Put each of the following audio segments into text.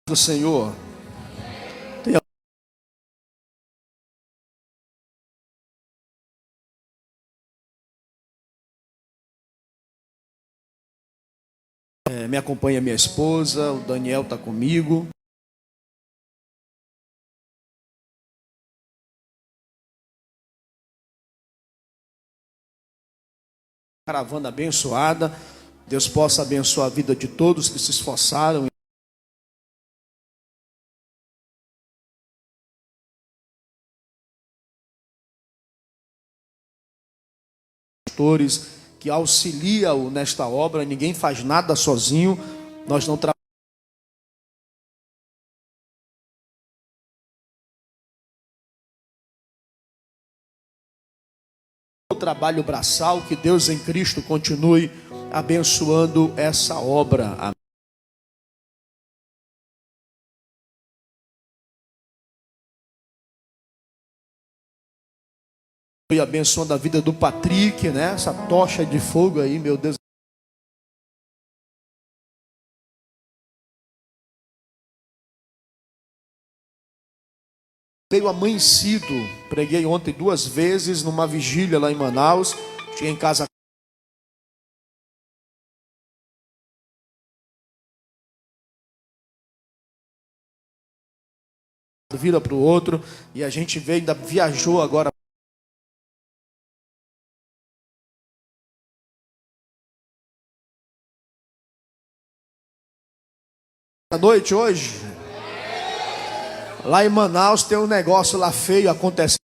Do Senhor. Me acompanha minha esposa, o Daniel está comigo. Caravana abençoada. Deus possa abençoar a vida de todos que se esforçaram. Pastores que auxiliam nesta obra. Ninguém faz nada sozinho. Nós não trabalhamos. O trabalho braçal, que Deus em Cristo continue abençoando essa obra. Amém. E abençoando a vida do Patrick, né? Essa tocha de fogo aí, meu Deus. Meio amanhecido, preguei ontem 2 vezes numa vigília lá em Manaus. Cheguei em casa. Vira para o outro, e a gente veio, ainda viajou agora. À noite hoje, lá em Manaus tem um negócio lá feio acontecendo.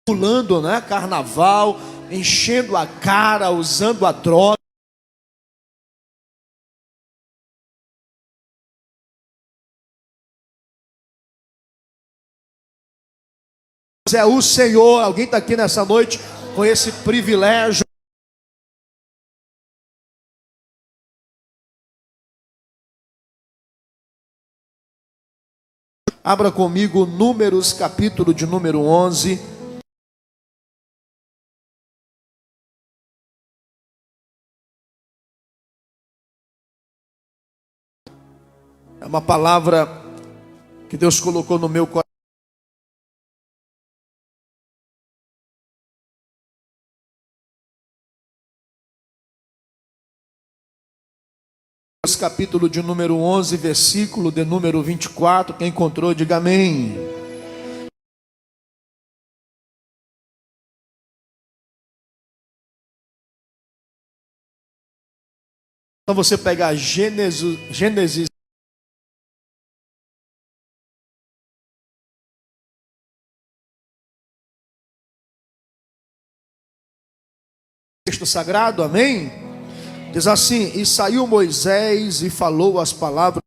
Pulando, né? Carnaval, enchendo a cara, usando a droga. É o Senhor. Alguém está aqui nessa noite com esse privilégio? Abra comigo Números, capítulo de número 11. É uma palavra que Deus colocou no meu coração. Capítulo de número 11, versículo de número 24. Quem encontrou, diga amém. Então você pegar Gênesis. Texto sagrado, amém? Diz assim: e saiu Moisés e falou as palavras.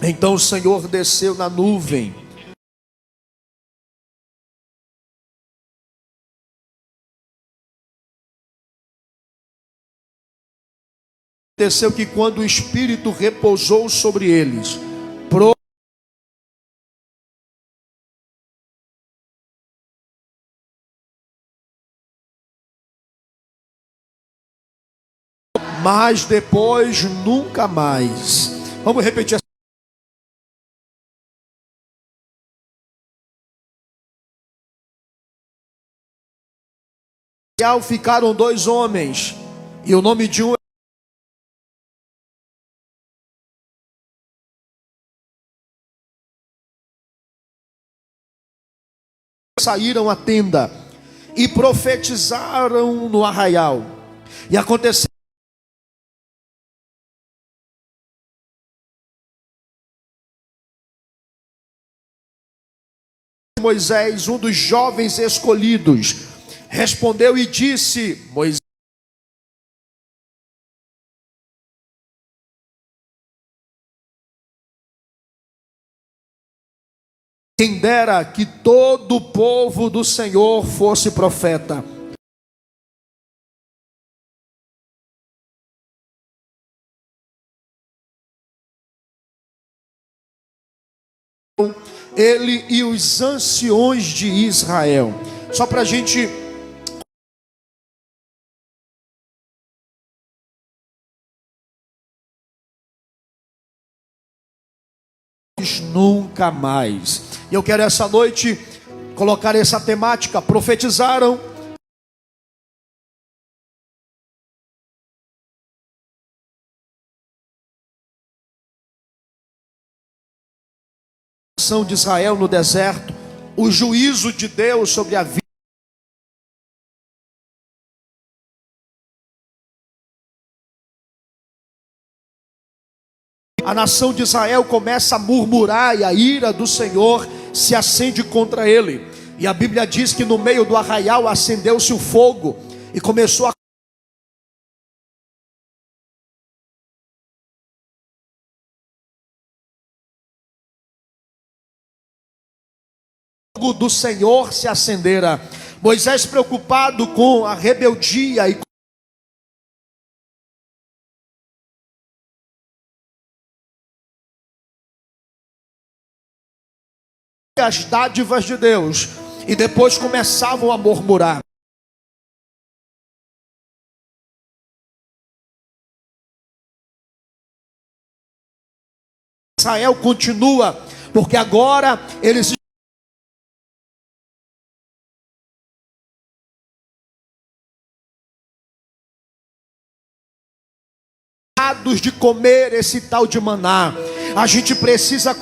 Então o Senhor desceu na nuvem. Aconteceu que quando o Espírito repousou sobre eles, mas depois nunca mais. Vamos repetir. Ficaram 2 homens, e o nome de um saíram à tenda e profetizaram no arraial. E aconteceu Moisés, um dos jovens escolhidos, respondeu e disse: Moisés, quem dera que todo o povo do Senhor fosse profeta. ele e os anciões de Israel. Só para a gente nunca mais. E eu quero essa noite colocar essa temática. Profetizaram a nação de Israel no deserto, o juízo de Deus sobre a vida. A nação de Israel começa a murmurar e a ira do Senhor se acende contra ele. E a Bíblia diz que no meio do arraial acendeu-se o fogo e começou a fogo do Senhor se acendera. Moisés, preocupado com a rebeldia e as dádivas de Deus, e depois começavam a murmurar. Israel continua, porque agora eles de comer esse tal de maná. A gente precisa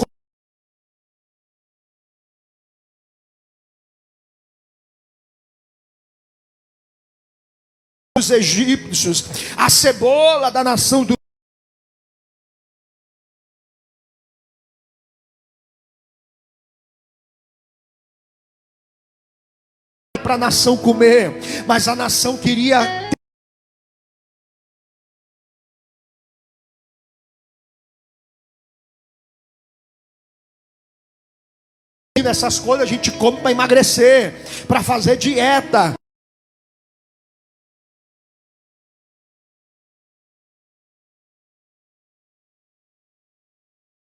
os egípcios, a cebola da nação do para a nação comer, mas a nação queria essas coisas. A gente come para emagrecer, para fazer dieta.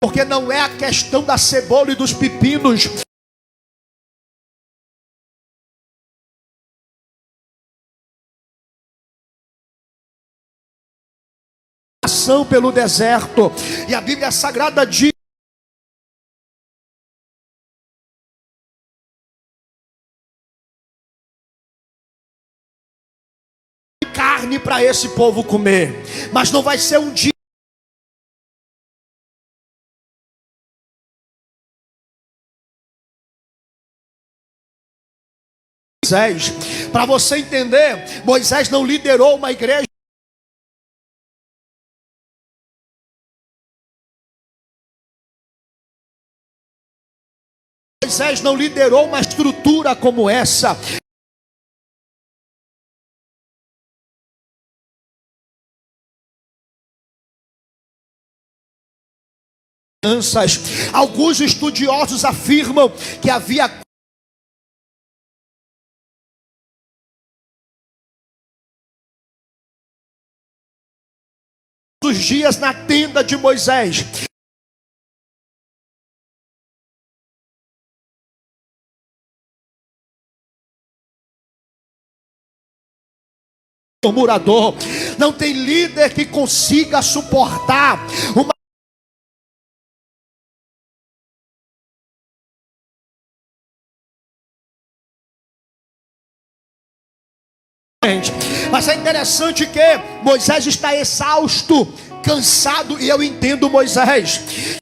Porque não é a questão da cebola e dos pepinos. Ação pelo deserto. E a Bíblia Sagrada diz: carne para esse povo comer. Mas não vai ser um dia Moisés. Para você entender, Moisés não liderou uma igreja. Moisés não liderou uma estrutura como essa. Alguns estudiosos afirmam que havia os dias na tenda de Moisés. Murmurador, não tem líder que consiga suportar uma mas é interessante que Moisés está exausto, cansado, e eu entendo Moisés.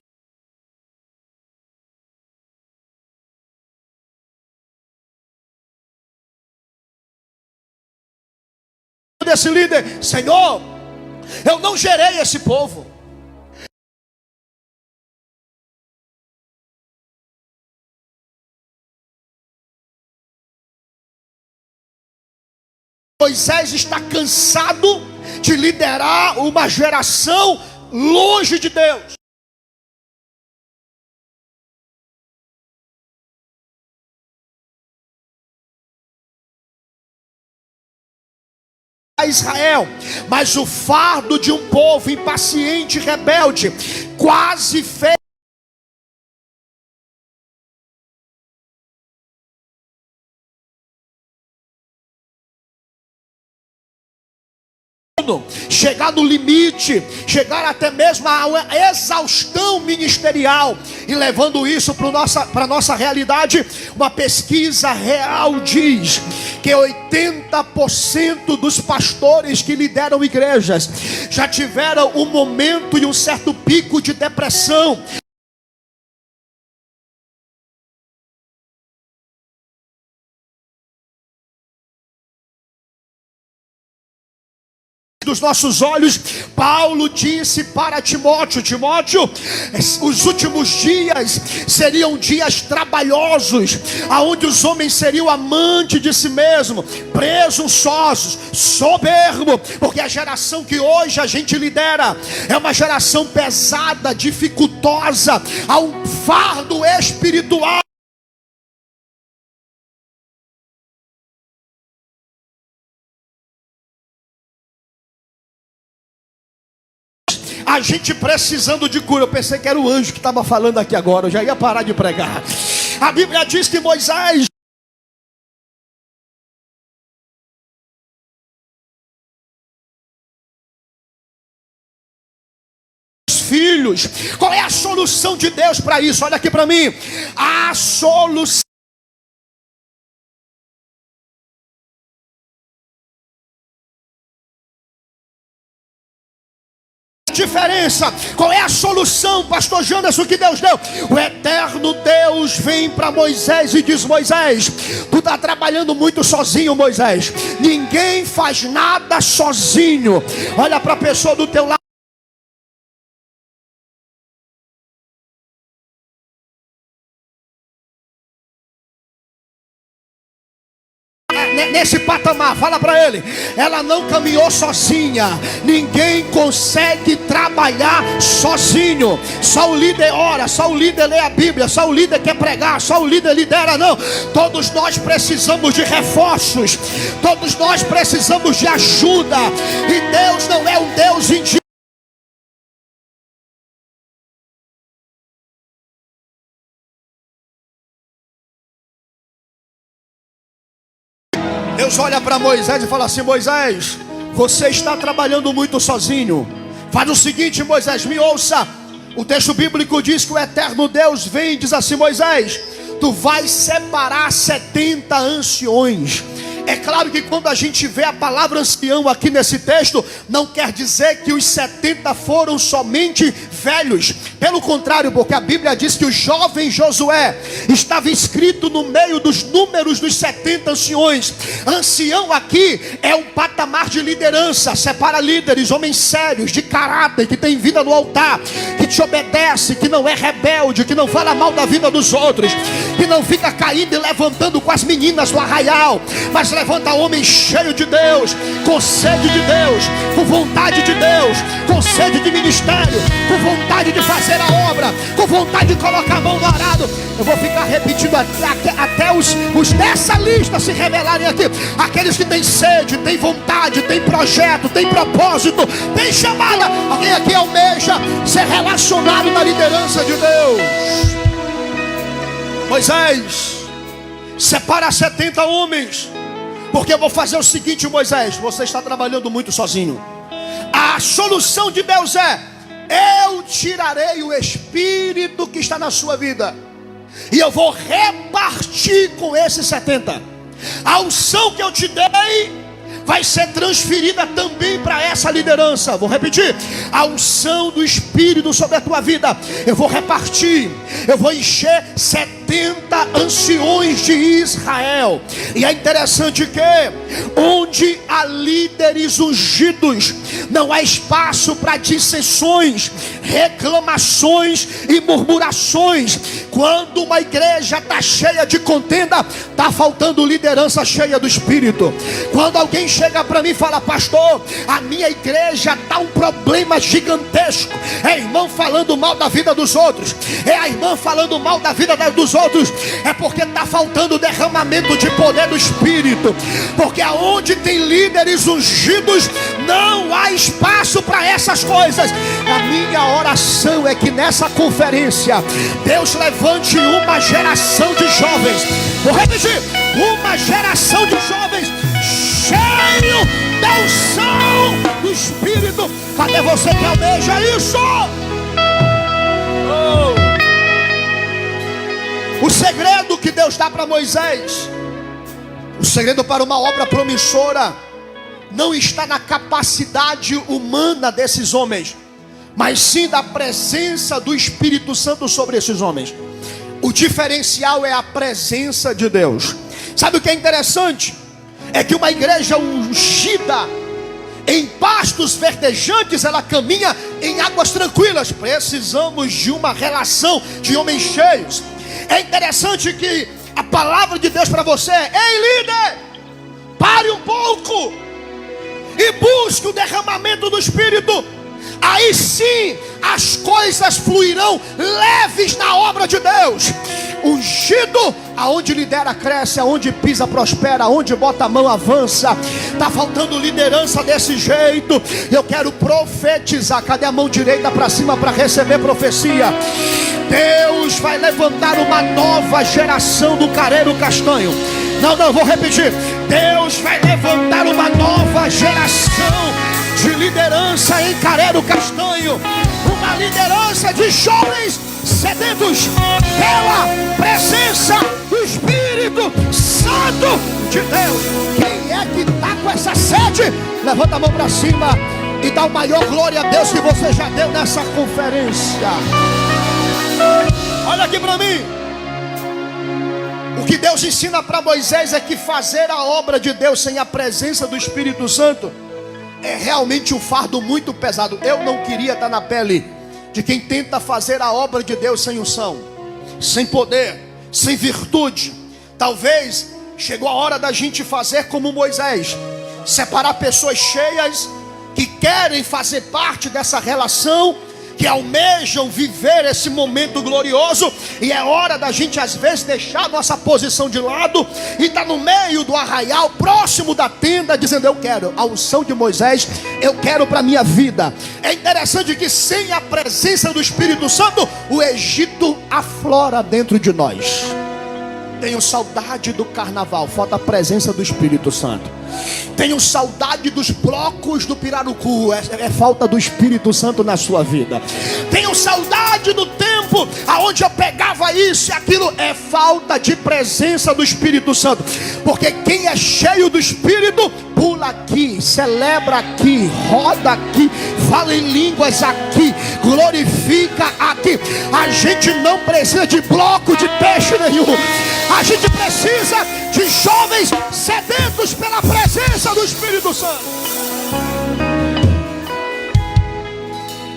Desse líder: Senhor, eu não gerei esse povo. Moisés está cansado de liderar uma geração longe de Deus. A Israel, mas o fardo de um povo impaciente e rebelde quase fez chegar no limite, chegar até mesmo à exaustão ministerial. E levando isso para a nossa realidade, uma pesquisa real diz que 80% dos pastores que lideram igrejas já tiveram um momento e um certo pico de depressão. Dos nossos olhos, Paulo disse para Timóteo: Timóteo, os últimos dias seriam dias trabalhosos, aonde os homens seriam amantes de si mesmo, presunçosos, soberbos, porque a geração que hoje a gente lidera é uma geração pesada, dificultosa, há um fardo espiritual. A gente precisando de cura. Eu pensei que era o anjo que estava falando aqui agora. Eu já ia parar de pregar. A Bíblia diz que Moisés filhos. Qual é a solução de Deus para isso? Olha aqui para mim. A solução diferença. Qual é a solução, pastor Janderson, que Deus deu? O eterno Deus vem para Moisés e diz: Moisés, tu está trabalhando muito sozinho, Moisés. Ninguém faz nada sozinho. Olha para a pessoa do teu lado. Nesse patamar, fala para ele: ela não caminhou sozinha. Ninguém consegue trabalhar sozinho. Só o líder ora, só o líder lê a Bíblia, só o líder quer pregar, só o líder lidera. Não, todos nós precisamos de reforços, todos nós precisamos de ajuda. E Deus não é um Deus individual. Deus olha para Moisés e fala assim: Moisés, você está trabalhando muito sozinho. Faz o seguinte, Moisés, me ouça. O texto bíblico diz que o eterno Deus vem e diz assim: Moisés, tu vais separar 70 anciões. É claro que quando a gente vê a palavra ancião aqui nesse texto, não quer dizer que os 70 foram somente velhos. Pelo contrário, porque a Bíblia diz que o jovem Josué estava escrito no meio dos números dos 70 anciões. Ancião aqui é um patamar de liderança. Separa líderes, homens sérios, de caráter, que tem vida no altar, que te obedece, que não é rebelde, que não fala mal da vida dos outros, que não fica caindo e levantando com as meninas do arraial, mas levanta homem cheio de Deus, com sede de Deus, com vontade de Deus, com sede de ministério, com vontade de fazer a obra, com vontade de colocar a mão no arado. Eu vou ficar repetindo até os dessa lista se revelarem aqui. Aqueles que têm sede, têm vontade, têm projeto, têm propósito, têm chamada. Alguém aqui almeja ser relacionado na liderança de Deus. Moisés, separa 70 homens, porque eu vou fazer o seguinte, Moisés, você está trabalhando muito sozinho. A solução de Deus é: eu tirarei o espírito que está na sua vida e eu vou repartir com esses 70. A unção que eu te dei vai ser transferida também para essa liderança. Vou repetir: a unção do Espírito sobre a tua vida eu vou repartir. Eu vou encher 70 anciões de Israel. E é interessante que onde há líderes ungidos, não há espaço para dissensões, reclamações e murmurações. Quando uma igreja está cheia de contenda, está faltando liderança cheia do Espírito. Quando alguém chega para mim e fala: pastor, a minha igreja está um problema gigantesco, é irmão falando mal da vida dos outros, é a irmã falando mal da vida dos outros, é porque está faltando derramamento de poder do Espírito. Porque aonde tem líderes ungidos, não há espaço para essas coisas. A minha oração é que nessa conferência Deus levante uma geração de jovens. Vou repetir: uma geração de jovens cheio da unção do Espírito. Cadê você que almeja isso? O segredo que Deus dá para Moisés, o segredo para uma obra promissora, não está na capacidade humana desses homens, mas sim da presença do Espírito Santo sobre esses homens. O diferencial é a presença de Deus. Sabe o que é interessante? É que uma igreja ungida em pastos verdejantes, ela caminha em águas tranquilas. Precisamos de uma relação de homens cheios. É interessante que a palavra de Deus para você é: ei, líder, pare um pouco e busque o derramamento do Espírito. Aí sim as coisas fluirão leves na obra de Deus. Ungido, aonde lidera cresce, aonde pisa prospera, aonde bota a mão avança. Está faltando liderança desse jeito. Eu quero profetizar. Cadê a mão direita para cima para receber profecia? Deus vai levantar uma nova geração do careiro castanho. Não, vou repetir. Deus vai levantar uma nova geração de liderança em Careiro Castanho. Uma liderança de jovens sedentos pela presença do Espírito Santo de Deus. Quem é que está com essa sede? Levanta a mão para cima e dá o maior glória a Deus que você já deu nessa conferência. Olha aqui para mim. O que Deus ensina para Moisés é que fazer a obra de Deus sem a presença do Espírito Santo é realmente um fardo muito pesado. Eu não queria estar na pele de quem tenta fazer a obra de Deus sem unção, sem poder, sem virtude. Talvez chegou a hora da gente fazer como Moisés, separar pessoas cheias que querem fazer parte dessa relação, que almejam viver esse momento glorioso. E é hora da gente às vezes deixar nossa posição de lado e estar no meio do arraial, próximo da tenda, dizendo: eu quero a unção de Moisés, eu quero para minha vida. É interessante que sem a presença do Espírito Santo, o Egito aflora dentro de nós. Tenho saudade do carnaval, falta a presença do Espírito Santo. Tenho saudade dos blocos do Pirarucu, é falta do Espírito Santo na sua vida. Tenho saudade do tempo aonde eu pegava isso e aquilo, é falta de presença do Espírito Santo. Porque quem é cheio do Espírito, pula aqui, celebra aqui, roda aqui, fala em línguas aqui, glorifica aqui. A gente não precisa de bloco de peixe nenhum. A gente precisa de jovens sedentos pela presença do Espírito Santo.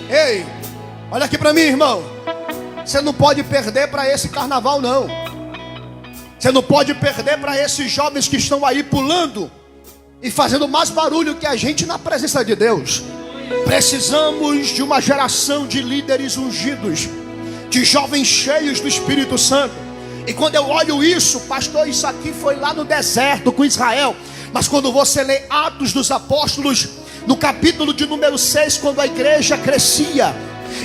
Ei, olha aqui para mim, irmão. Você não pode perder para esse carnaval, não. Você não pode perder para esses jovens que estão aí pulando e fazendo mais barulho que a gente na presença de Deus. Precisamos de uma geração de líderes ungidos, de jovens cheios do Espírito Santo. E quando eu olho isso, pastor, isso aqui foi lá no deserto com Israel. Mas quando você lê Atos dos Apóstolos, no capítulo de número 6, quando a igreja crescia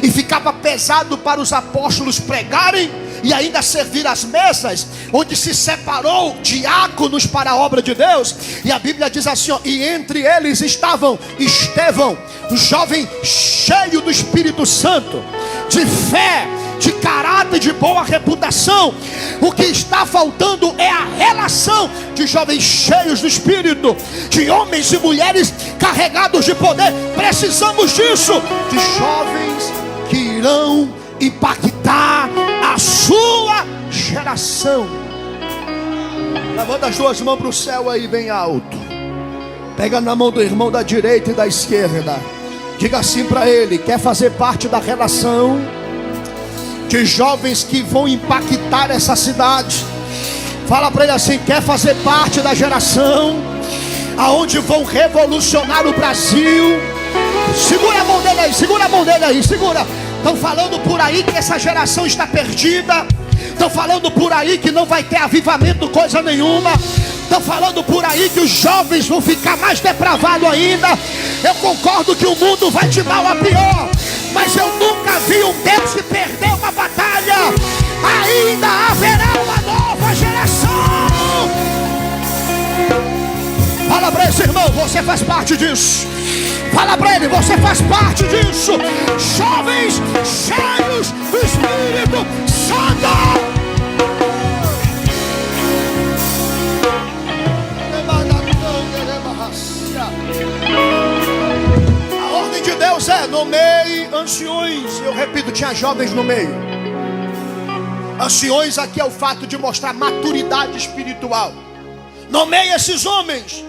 e ficava pesado para os apóstolos pregarem e ainda servir as mesas, onde se separou diáconos para a obra de Deus. E a Bíblia diz assim, ó: e entre eles estavam Estevão, um jovem cheio do Espírito Santo, de fé, de caráter, de boa reputação. O que está faltando é a relação de jovens cheios do Espírito, de homens e mulheres carregados de poder. Precisamos disso, de jovens que irão impactar a sua geração. Levanta as duas mãos para o céu aí bem alto. Pega na mão do irmão da direita e da esquerda. Diga assim para ele: quer fazer parte da relação de jovens que vão impactar essa cidade? Fala para ele assim: quer fazer parte da geração aonde vão revolucionar o Brasil? Segura a mão dele aí, segura a mão dele aí, segura. Estão falando por aí que essa geração está perdida. Estão falando por aí que não vai ter avivamento coisa nenhuma. Estão falando por aí que os jovens vão ficar mais depravados ainda. Eu concordo que o mundo vai de mal a pior, mas eu nunca vi um Deus que perdeu uma batalha. Ainda haverá uma nova geração. Fala para esse irmão, você faz parte disso. Fala para ele, você faz parte disso. Jovens cheios do Espírito Santo. A ordem de Deus é: nomeie anciões. Eu repito, tinha jovens no meio. Anciões aqui é o fato de mostrar maturidade espiritual. Nomeie esses homens.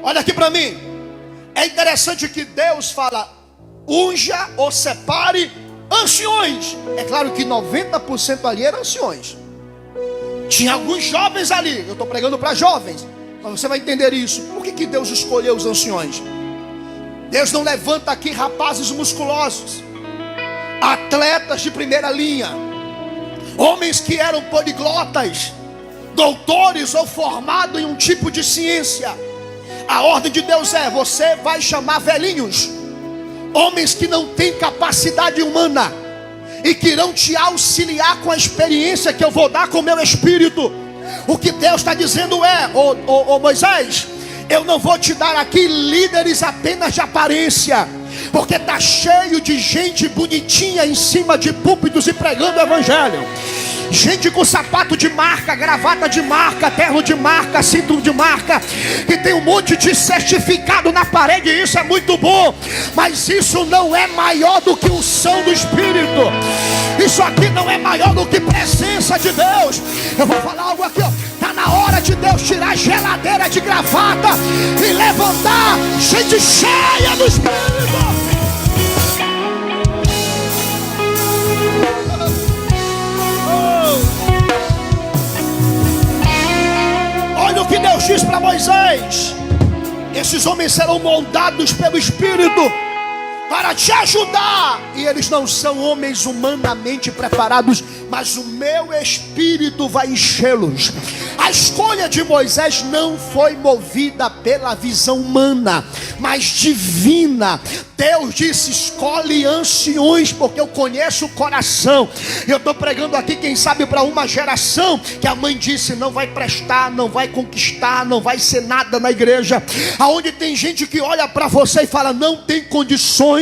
Olha aqui para mim. É interessante que Deus fala: unja ou separe anciões. É claro que 90% ali eram anciões. Tinha alguns jovens ali. Eu estou pregando para jovens, mas você vai entender isso. Por que Deus escolheu os anciões? Deus não levanta aqui rapazes musculosos, atletas de primeira linha, homens que eram poliglotas, doutores ou formados em um tipo de ciência. A ordem de Deus é: você vai chamar velhinhos, homens que não têm capacidade humana e que irão te auxiliar com a experiência que eu vou dar com o meu espírito. O que Deus está dizendo é: ô Moisés, eu não vou te dar aqui líderes apenas de aparência, porque está cheio de gente bonitinha em cima de púlpitos e pregando o evangelho. Gente com sapato de marca, gravata de marca, terno de marca, cinto de marca, que tem um monte de certificado na parede. Isso é muito bom, mas isso não é maior do que unção do Espírito. Isso aqui não é maior do que presença de Deus. Eu vou falar algo aqui, ó. Está na hora de Deus tirar a geladeira de gravata e levantar gente cheia do Espírito. Olha o que Deus diz para Moisés: esses homens serão moldados pelo Espírito para te ajudar, e eles não são homens humanamente preparados, mas o meu Espírito vai enchê-los. A escolha de Moisés não foi movida pela visão humana, mas divina. Deus disse: escolhe anciões, porque eu conheço o coração. Eu estou pregando aqui, quem sabe, para uma geração que a mãe disse: não vai prestar, não vai conquistar, não vai ser nada na igreja. Aonde tem gente que olha para você e fala: não tem condições.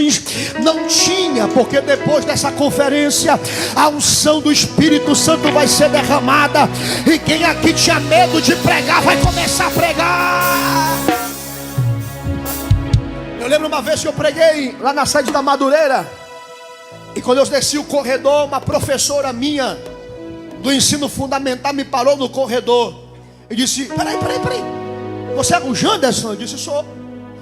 Não tinha, porque depois dessa conferência a unção do Espírito Santo vai ser derramada, e quem aqui tinha medo de pregar vai começar a pregar. Eu lembro uma vez que eu preguei lá na sede da Madureira, e quando eu desci o corredor, uma professora minha do ensino fundamental me parou no corredor e disse: peraí, você é o Janderson? Eu disse: sou.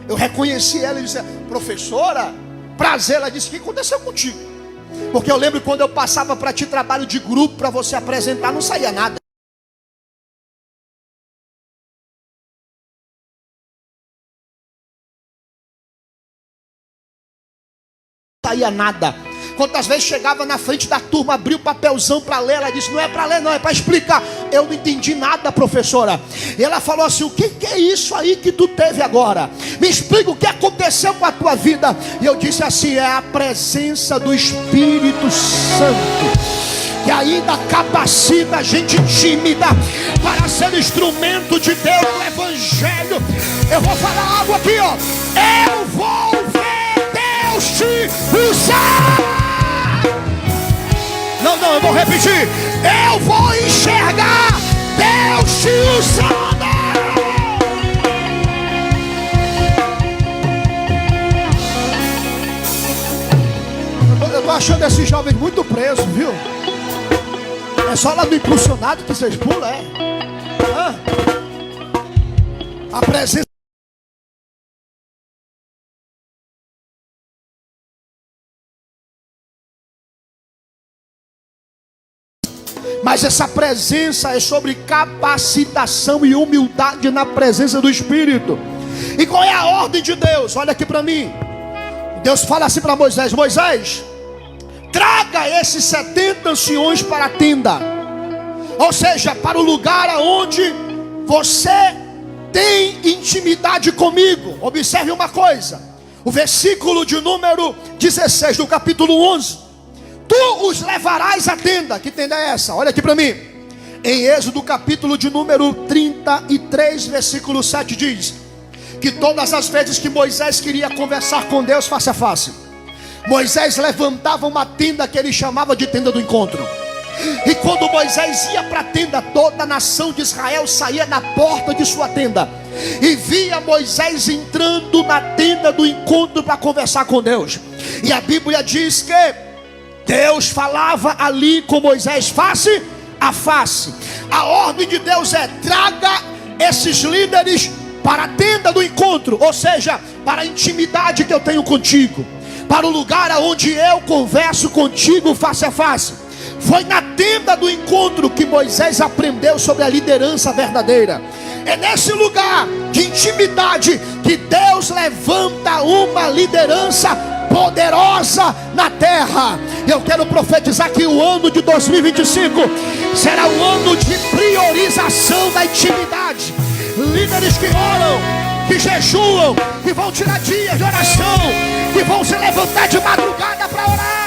Eu reconheci ela e disse: professora, prazer. Ela disse: o que aconteceu contigo? Porque eu lembro quando eu passava para ti trabalho de grupo para você apresentar, não saía nada. Não saía nada. Quantas vezes chegava na frente da turma, abria o papelzão para ler, ela disse: não é para ler não, é para explicar. Eu não entendi nada, professora. E ela falou assim: o que é isso aí que tu teve agora? Me explica o que aconteceu com a tua vida. E eu disse assim: é a presença do Espírito Santo, que ainda capacita a gente tímida para ser instrumento de Deus no Evangelho. Eu vou falar algo aqui, ó. Eu vou ver Deus te usar. Não, eu vou repetir. Eu vou enxergar Deus te usando. Eu estou achando esses jovens muito presos, viu? É só lá do impulsionado que vocês pulam, é? A presença. Mas essa presença é sobre capacitação e humildade na presença do Espírito. E qual é a ordem de Deus? Olha aqui para mim. Deus fala assim para Moisés: Moisés, traga esses 70 anciões para a tenda, ou seja, para o lugar aonde você tem intimidade comigo. Observe uma coisa, o versículo de número 16 do capítulo 11. Tu os levarás à tenda. Que tenda é essa? Olha aqui para mim. Em Êxodo capítulo de número 33, versículo 7 diz: que todas as vezes que Moisés queria conversar com Deus face a face, Moisés levantava uma tenda que ele chamava de tenda do encontro. E quando Moisés ia para a tenda, toda a nação de Israel saía na porta de sua tenda e via Moisés entrando na tenda do encontro para conversar com Deus. E a Bíblia diz que Deus falava ali com Moisés face a face. A ordem de Deus é: traga esses líderes para a tenda do encontro, ou seja, para a intimidade que eu tenho contigo, para o lugar onde eu converso contigo face a face. Foi na tenda do encontro que Moisés aprendeu sobre a liderança verdadeira. É nesse lugar de intimidade que Deus levanta uma liderança poderosa na terra. Eu quero profetizar que o ano de 2025 será um ano de priorização da intimidade. Líderes que oram, que jejuam, que vão tirar dias de oração, que vão se levantar de madrugada para orar.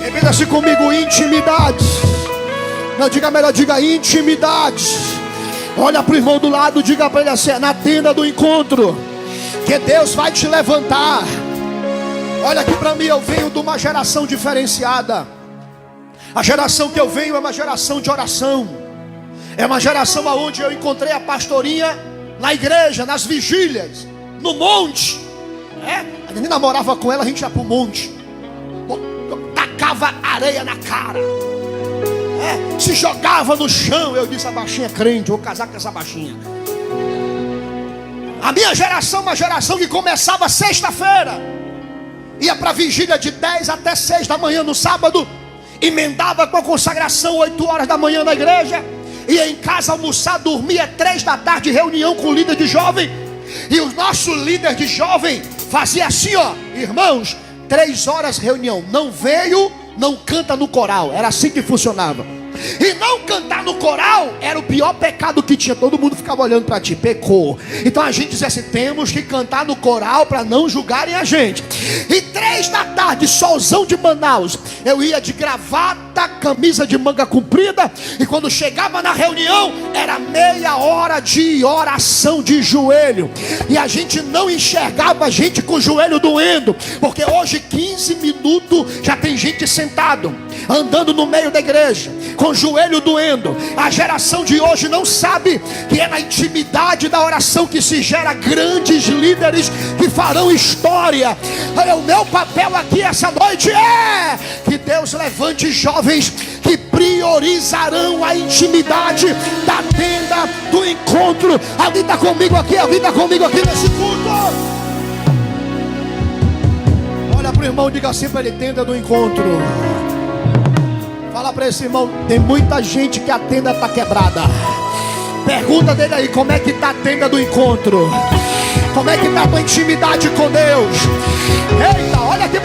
Repita-se comigo: intimidade. Não, diga melhor, diga intimidade. Olha para o irmão do lado, diga para ele assim: na tenda do encontro que Deus vai te levantar. Olha aqui para mim, eu venho de uma geração diferenciada. A geração que eu venho é uma geração de oração. É uma geração onde eu encontrei a pastorinha na igreja, nas vigílias, no monte. A menina morava com ela, a gente ia para o monte, tacava areia na cara, se jogava no chão. Eu disse: a baixinha é crente, vou casar com essa baixinha. A minha geração, uma geração que começava sexta-feira, ia para a vigília de 10 até 6 da manhã no sábado, emendava com a consagração 8 horas da manhã na igreja, ia em casa almoçar, dormia 3 da tarde, reunião com o líder de jovem. E o nosso líder de jovem fazia assim, ó: irmãos, 3 horas reunião, não veio, não canta no coral. Era assim que funcionava. E não cantar no coral era o pior pecado que tinha. Todo mundo ficava olhando para ti, pecou. Então a gente dizia assim: temos que cantar no coral para não julgarem a gente. E 3 da tarde, solzão de Manaus, eu ia de gravata, camisa de manga comprida. E quando chegava na reunião, era meia hora de oração de joelho. E a gente não enxergava a gente com o joelho doendo, porque hoje 15 minutos já tem gente sentado, andando no meio da igreja, com o joelho doendo. A geração de hoje não sabe que é na intimidade da oração que se gera grandes líderes que farão história. O meu papel aqui essa noite é que Deus levante jovens que priorizarão a intimidade da tenda do encontro. Alguém está comigo aqui? Alguém está comigo aqui nesse culto? Olha para o irmão, diga assim para ele: tenda do encontro. Fala para esse irmão: tem muita gente que a tenda está quebrada. Pergunta dele aí: como é que está a tenda do encontro? Como é que está a tua intimidade com Deus? Eita, olha aqui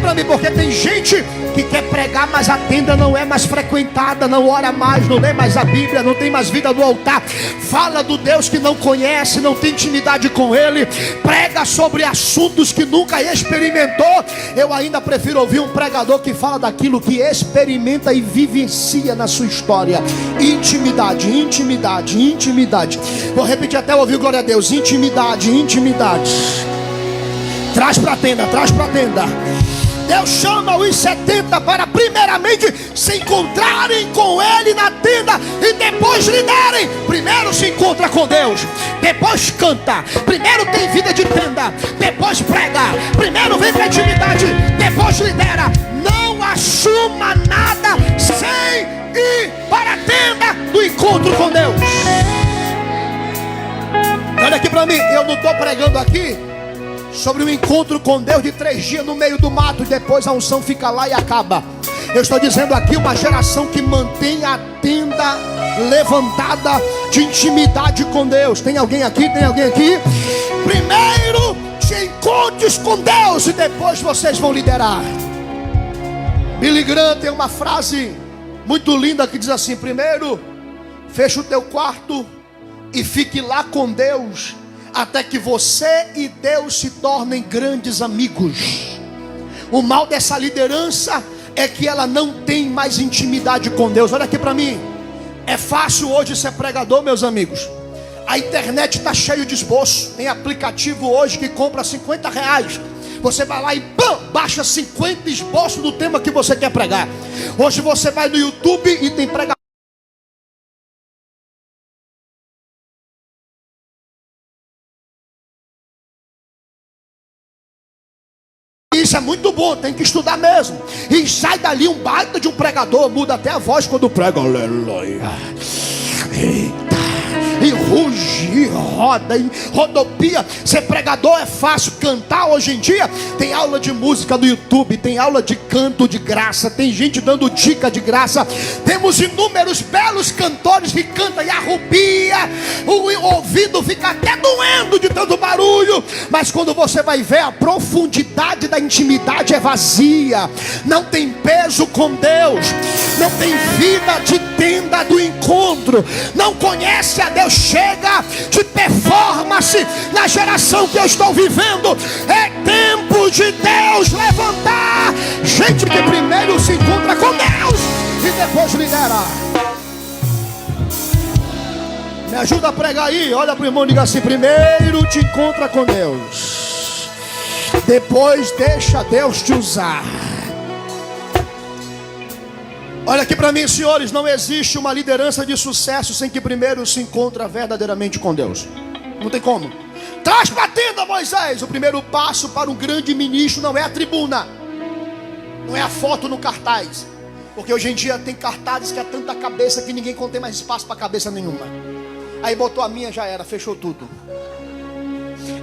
para mim, porque tem gente que quer pregar, mas a tenda não é mais frequentada, não ora mais, não lê mais a Bíblia, não tem mais vida no altar, fala do Deus que não conhece, não tem intimidade com Ele, prega sobre assuntos que nunca experimentou. Eu ainda prefiro ouvir um pregador que fala daquilo que experimenta e vivencia na sua história. Intimidade, intimidade, intimidade. Vou repetir até ouvir glória a Deus: intimidade, intimidade. Traz para a tenda, traz para a tenda. Deus chama os 70 para primeiramente se encontrarem com Ele na tenda e depois liderem. Primeiro se encontra com Deus, depois canta. Primeiro tem vida de tenda, depois prega. Primeiro vem para a intimidade, depois lidera. Não assuma nada sem ir para a tenda do encontro com Deus. Olha aqui para mim, eu não estou pregando aqui sobre um encontro com Deus de 3 dias no meio do mato e depois a unção fica lá e acaba. Eu estou dizendo aqui uma geração que mantém a tenda levantada de intimidade com Deus. Tem alguém aqui? Tem alguém aqui? Primeiro te encontres com Deus e depois vocês vão liderar. Billy Graham tem uma frase muito linda que diz assim: primeiro fecha o teu quarto e fique lá com Deus até que você e Deus se tornem grandes amigos. O mal dessa liderança é que ela não tem mais intimidade com Deus. Olha aqui para mim, é fácil hoje ser pregador, meus amigos. A internet está cheio de esboço. Tem aplicativo hoje que compra R$50. Você vai lá e baixa 50 esboços do tema que você quer pregar. Hoje você vai no YouTube e tem pregação. Isso é muito bom, tem que estudar mesmo. E sai dali um baita de um pregador, muda até a voz quando prega. Aleluia. Eita. E ruge, e roda, e rodopia. Ser pregador é fácil. Cantar hoje em dia, tem aula de música no YouTube, tem aula de canto de graça, tem gente dando dica de graça. Temos inúmeros belos cantores que cantam e arrupia, o ouvido fica até doendo de tanto barulho. Mas quando você vai ver, a profundidade da intimidade é vazia, não tem peso com Deus, não tem vida de tenda do encontro, não conhece a Deus. Chega de performance na geração que eu estou vivendo. É tempo de Deus levantar gente que primeiro se encontra com Deus e depois lidera. Me ajuda a pregar aí. Olha para o irmão e diga assim: primeiro te encontra com Deus, depois deixa Deus te usar. Olha aqui para mim, senhores, não existe uma liderança de sucesso sem que primeiro se encontre verdadeiramente com Deus. Não tem como. Traz para a tenda, Moisés. O primeiro passo para um grande ministro não é a tribuna, não é a foto no cartaz. Porque hoje em dia tem cartazes que é tanta cabeça que ninguém contém mais espaço para cabeça nenhuma. Aí botou a minha, já era, fechou tudo.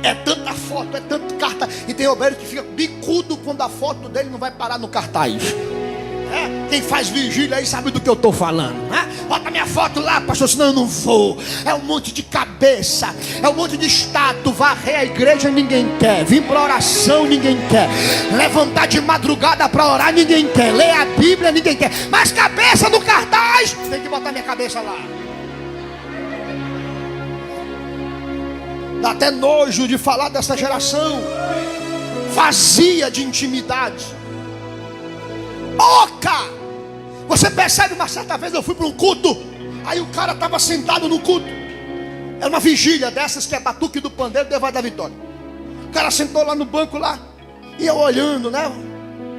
É tanta foto, é tanto cartaz. E tem obreiro que fica bicudo quando a foto dele não vai parar no cartaz. Quem faz vigília aí sabe do que eu estou falando, né? Bota minha foto lá, pastor, senão eu não vou. É um monte de cabeça, é um monte de estátua. Varrer a igreja ninguém quer, vir para oração ninguém quer, levantar de madrugada para orar ninguém quer, ler a Bíblia ninguém quer, mas cabeça no cartaz, tem que botar minha cabeça lá. Dá até nojo de falar dessa geração vazia de intimidade. Oca! Você percebe, uma certa vez eu fui para um culto, aí o cara estava sentado no culto. Era uma vigília dessas que é batuque do pandeiro, Deus vai dar vitória. O cara sentou lá no banco lá, e eu olhando, né?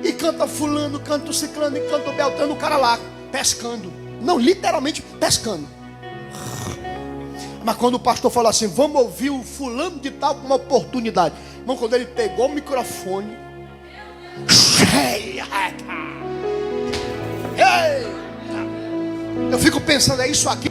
E canta fulano, canta o ciclano, e canta o beltrano, o cara lá, pescando. Não, literalmente pescando. Mas quando o pastor falou assim, vamos ouvir o fulano de tal com uma oportunidade. Irmão, quando ele pegou o microfone, eu fico pensando, é isso aqui.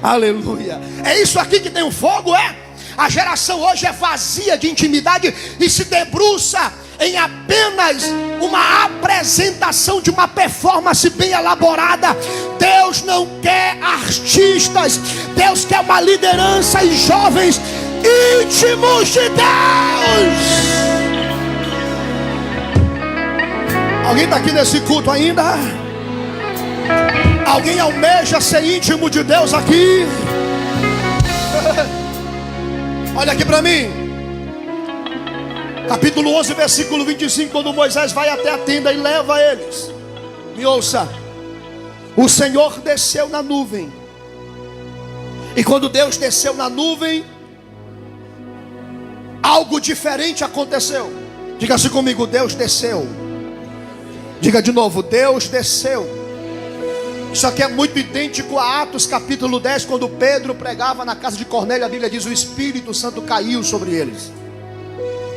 Aleluia. É isso aqui que tem um fogo, é? A geração hoje é vazia de intimidade e se debruça em apenas uma apresentação de uma performance bem elaborada. Deus não quer artistas, Deus quer uma liderança e jovens íntimos de Deus. Alguém está aqui nesse culto ainda? Alguém almeja ser íntimo de Deus aqui? Olha aqui para mim. Capítulo 11, versículo 25. Quando Moisés vai até a tenda e leva eles. Me ouça. O Senhor desceu na nuvem. E quando Deus desceu na nuvem, algo diferente aconteceu. Diga assim comigo: Deus desceu. Diga de novo: Deus desceu. Isso aqui é muito idêntico a Atos capítulo 10, quando Pedro pregava na casa de Cornélio. A Bíblia diz: o Espírito Santo caiu sobre eles.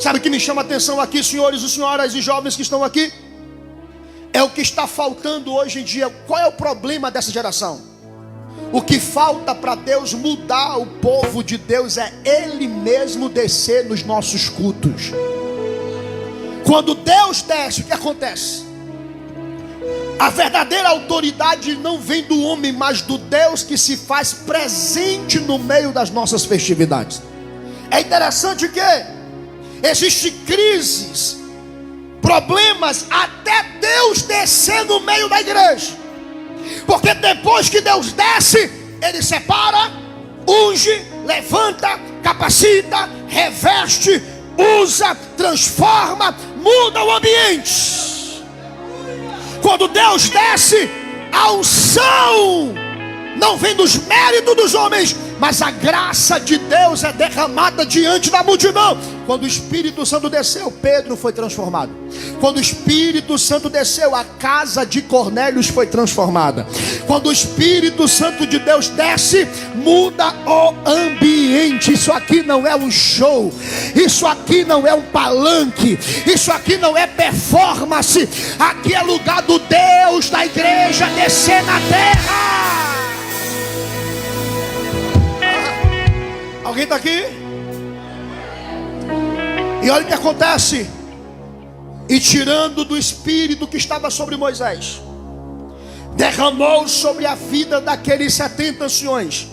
Sabe o que me chama a atenção aqui, senhores e senhoras e jovens que estão aqui? É o que está faltando hoje em dia. Qual é o problema dessa geração? O que falta para Deus mudar o povo de Deus é Ele mesmo descer nos nossos cultos. Quando Deus desce, o que acontece? A verdadeira autoridade não vem do homem, mas do Deus que se faz presente no meio das nossas festividades. É interessante que existem crises, problemas, até Deus descer no meio da igreja. Porque depois que Deus desce, Ele separa, unge, levanta, capacita, reveste, usa, transforma, muda o ambiente. Quando Deus desce, A unção não vem dos méritos dos homens, mas a graça de Deus é derramada diante da multidão. Quando o Espírito Santo desceu, Pedro foi transformado. Quando o Espírito Santo desceu, a casa de Cornélios foi transformada. Quando o Espírito Santo de Deus desce, muda o ambiente. Isso aqui não é um show, isso aqui não é um palanque, isso aqui não é performance. Aqui é lugar do Deus da igreja descer na terra. Alguém está aqui? E olha o que acontece. E tirando do espírito que estava sobre Moisés, derramou sobre a vida daqueles 70 anciões.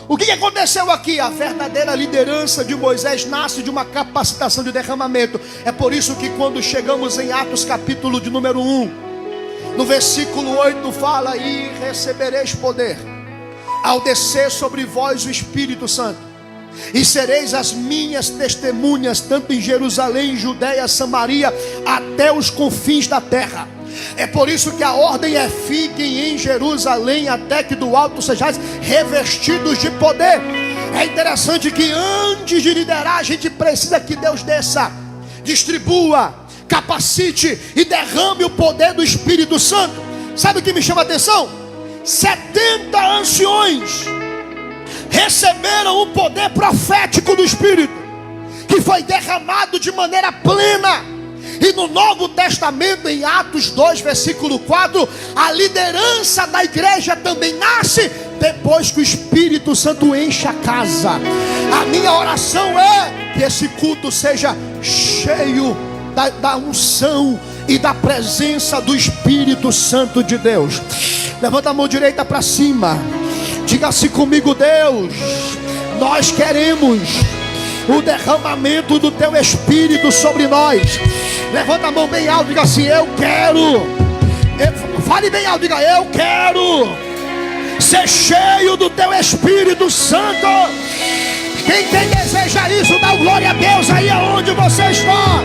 O que aconteceu aqui? A verdadeira liderança de Moisés nasce de uma capacitação de derramamento. É por isso que quando chegamos em Atos capítulo de número 1, no versículo 8 fala: e recebereis poder ao descer sobre vós o Espírito Santo, e sereis as minhas testemunhas, tanto em Jerusalém, Judeia, Samaria, até os confins da terra. É por isso que a ordem é: fiquem em Jerusalém, até que do alto sejais revestidos de poder. É interessante que antes de liderar, a gente precisa que Deus desça, distribua, capacite e derrame o poder do Espírito Santo. Sabe o que me chama a atenção? 70 anciões receberam o poder profético do Espírito, que foi derramado de maneira plena. E no Novo Testamento, em Atos 2, versículo 4, a liderança da igreja também nasce depois que o Espírito Santo enche a casa. A minha oração é que esse culto seja cheio da unção e da presença do Espírito Santo de Deus. Levanta a mão direita para cima. Diga assim comigo: Deus, nós queremos o derramamento do teu Espírito sobre nós. Levanta a mão bem alto, diga assim: eu quero. Fale bem alto, diga: eu quero ser cheio do teu Espírito Santo. Quem deseja isso, dá glória a Deus aí aonde você está.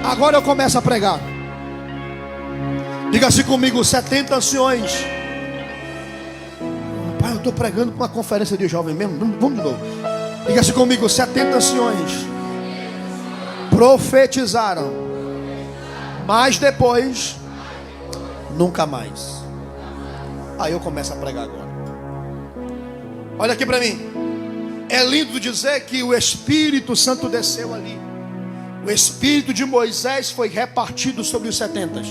Agora eu começo a pregar. Diga assim comigo: 70 anciões. Pai, eu estou pregando para uma conferência de jovens mesmo. Vamos de novo. Diga assim comigo: 70 anciões profetizaram, mas depois nunca mais. Aí eu começo a pregar agora. Olha aqui para mim. É lindo dizer que o Espírito Santo desceu ali. O Espírito de Moisés foi repartido sobre os 70.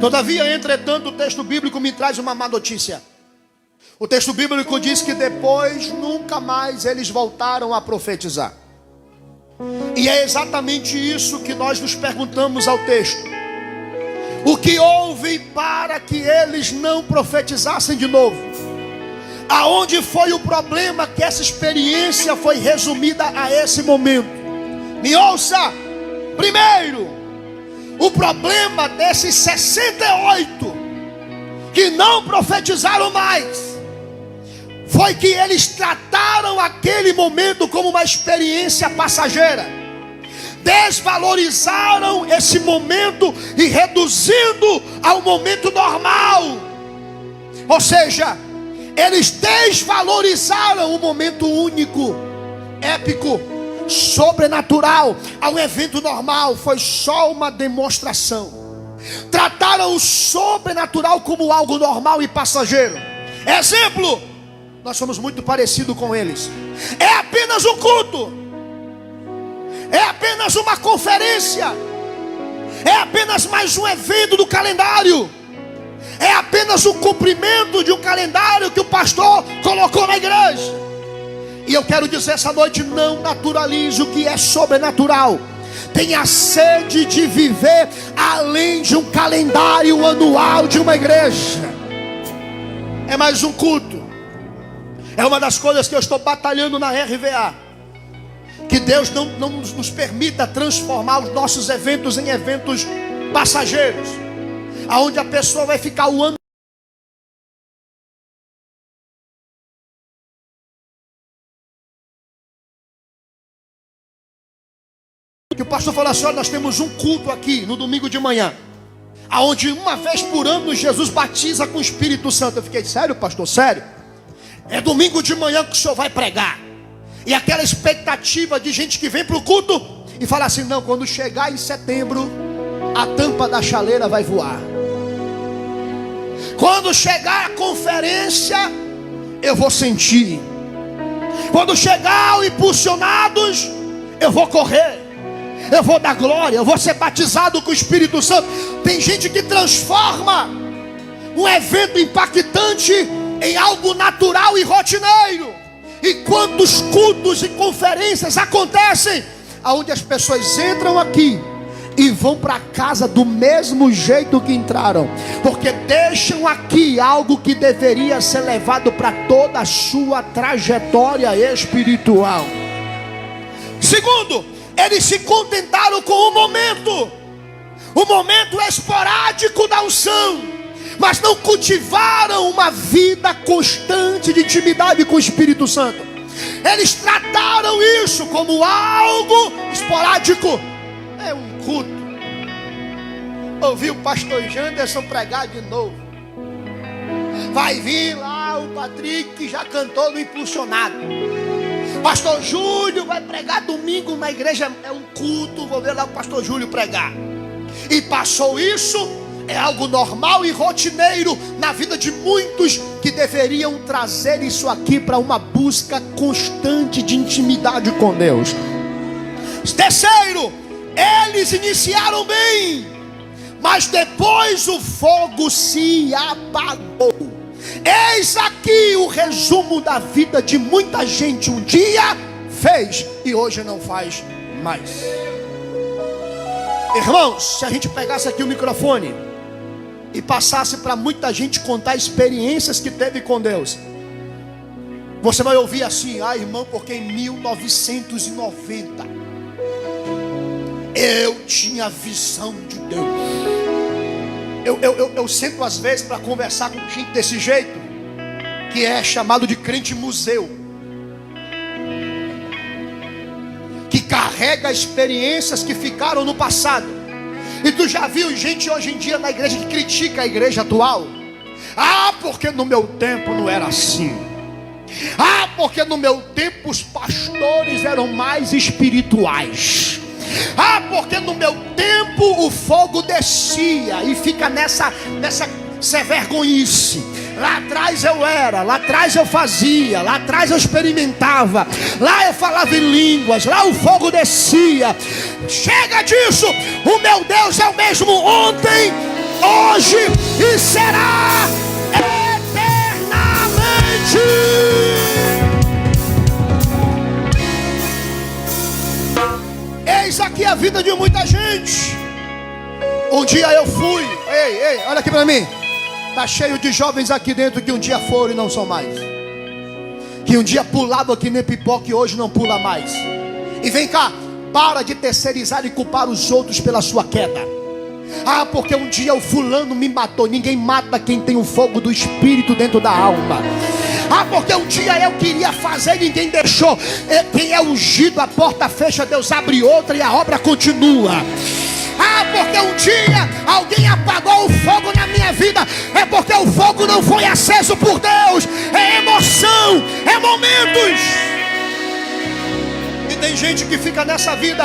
Todavia, entretanto, o texto bíblico me traz uma má notícia. O texto bíblico diz que depois nunca mais eles voltaram a profetizar. E é exatamente isso que nós nos perguntamos ao texto: o que houve para que eles não profetizassem de novo? Aonde foi o problema que essa experiência foi resumida a esse momento? Me ouça. Primeiro, o problema desses 68 que não profetizaram mais foi que eles trataram aquele momento como uma experiência passageira. Desvalorizaram esse momento e reduzindo ao momento normal. Ou seja, eles desvalorizaram o momento único, épico, sobrenatural ao evento normal. Foi só uma demonstração. Trataram o sobrenatural como algo normal e passageiro. Exemplo: nós somos muito parecidos com eles. É apenas um culto, é apenas uma conferência, é apenas mais um evento do calendário, é apenas o cumprimento de um calendário que o pastor colocou na igreja. E eu quero dizer essa noite: não naturalize o que é sobrenatural. Tenha sede de viver além de um calendário anual de uma igreja. É mais um culto. É uma das coisas que eu estou batalhando na RVA. Que Deus não nos permita transformar os nossos eventos em eventos passageiros, aonde a pessoa vai ficar o ano que o pastor falou assim: olha, nós temos um culto aqui no domingo de manhã, aonde uma vez por ano Jesus batiza com o Espírito Santo. Eu fiquei: sério, pastor? Sério? É domingo de manhã que o senhor vai pregar. E aquela expectativa de gente que vem para o culto e fala assim: não, quando chegar em setembro, a tampa da chaleira vai voar. Quando chegar a conferência, eu vou sentir. Quando chegar o Impulsionados, eu vou correr, eu vou dar glória, eu vou ser batizado com o Espírito Santo. Tem gente que transforma um evento impactante em algo natural e rotineiro. E quantos cultos e conferências acontecem aonde as pessoas entram aqui e vão para casa do mesmo jeito que entraram, porque deixam aqui algo que deveria ser levado para toda a sua trajetória espiritual. Segundo, eles se contentaram com o momento esporádico da unção, mas não cultivaram uma vida constante de intimidade com o Espírito Santo. Eles trataram isso como algo esporádico. É um culto. Ouvi o pastor Janderson pregar de novo. Vai vir lá o Patrick, que já cantou no Impulsionado. Pastor Júlio vai pregar domingo na igreja. É um culto, vou ver lá o pastor Júlio pregar. E passou isso. É algo normal e rotineiro na vida de muitos que deveriam trazer isso aqui para uma busca constante de intimidade com Deus. Terceiro, eles iniciaram bem, mas depois o fogo se apagou. Eis aqui o resumo da vida de muita gente. Um dia fez e hoje não faz mais. Irmãos, se a gente pegasse aqui o microfone e passasse para muita gente contar experiências que teve com Deus, você vai ouvir assim: ah, irmão, porque em 1990 eu tinha visão de Deus. Eu sento às vezes para conversar com gente desse jeito, que é chamado de crente museu, que carrega experiências que ficaram no passado. E tu já viu gente hoje em dia na igreja que critica a igreja atual? Ah, porque no meu tempo não era assim. Ah, porque no meu tempo os pastores eram mais espirituais. Ah, porque no meu tempo o fogo descia. E fica nessa vergonhice. Lá atrás eu era, lá atrás eu fazia, lá atrás eu experimentava, lá eu falava em línguas, lá o fogo descia. Chega disso. O meu Deus é o mesmo ontem, hoje e será eternamente. Eis aqui a vida de muita gente. Um dia eu fui. Ei, olha aqui para mim. Está cheio de jovens aqui dentro que um dia foram e não são mais. Que um dia pulava que nem pipoca e hoje não pula mais. E vem cá, para de terceirizar e culpar os outros pela sua queda. Ah, porque um dia o fulano me matou. Ninguém mata quem tem o fogo do Espírito dentro da alma. Ah, porque um dia eu queria fazer, ninguém deixou. Quem é ungido, a porta fecha, Deus abre outra e a obra continua. Ah, porque um dia alguém apagou o fogo na minha vida. É porque o fogo não foi aceso por Deus. É emoção, é momentos. E tem gente que fica nessa vida.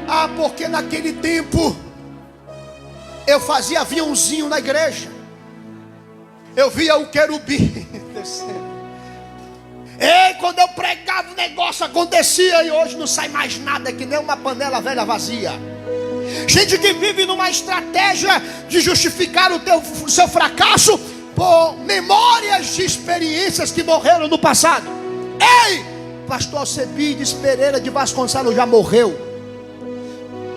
Ah, porque naquele tempo eu fazia aviãozinho na igreja. Eu via o querubim descendo. E quando eu pregava o negócio acontecia. E hoje não sai mais nada, que nem uma panela velha vazia. Gente que vive numa estratégia de justificar o seu fracasso por memórias de experiências que morreram no passado. Ei, pastor Alcebiades Pereira de Vasconcelos já morreu.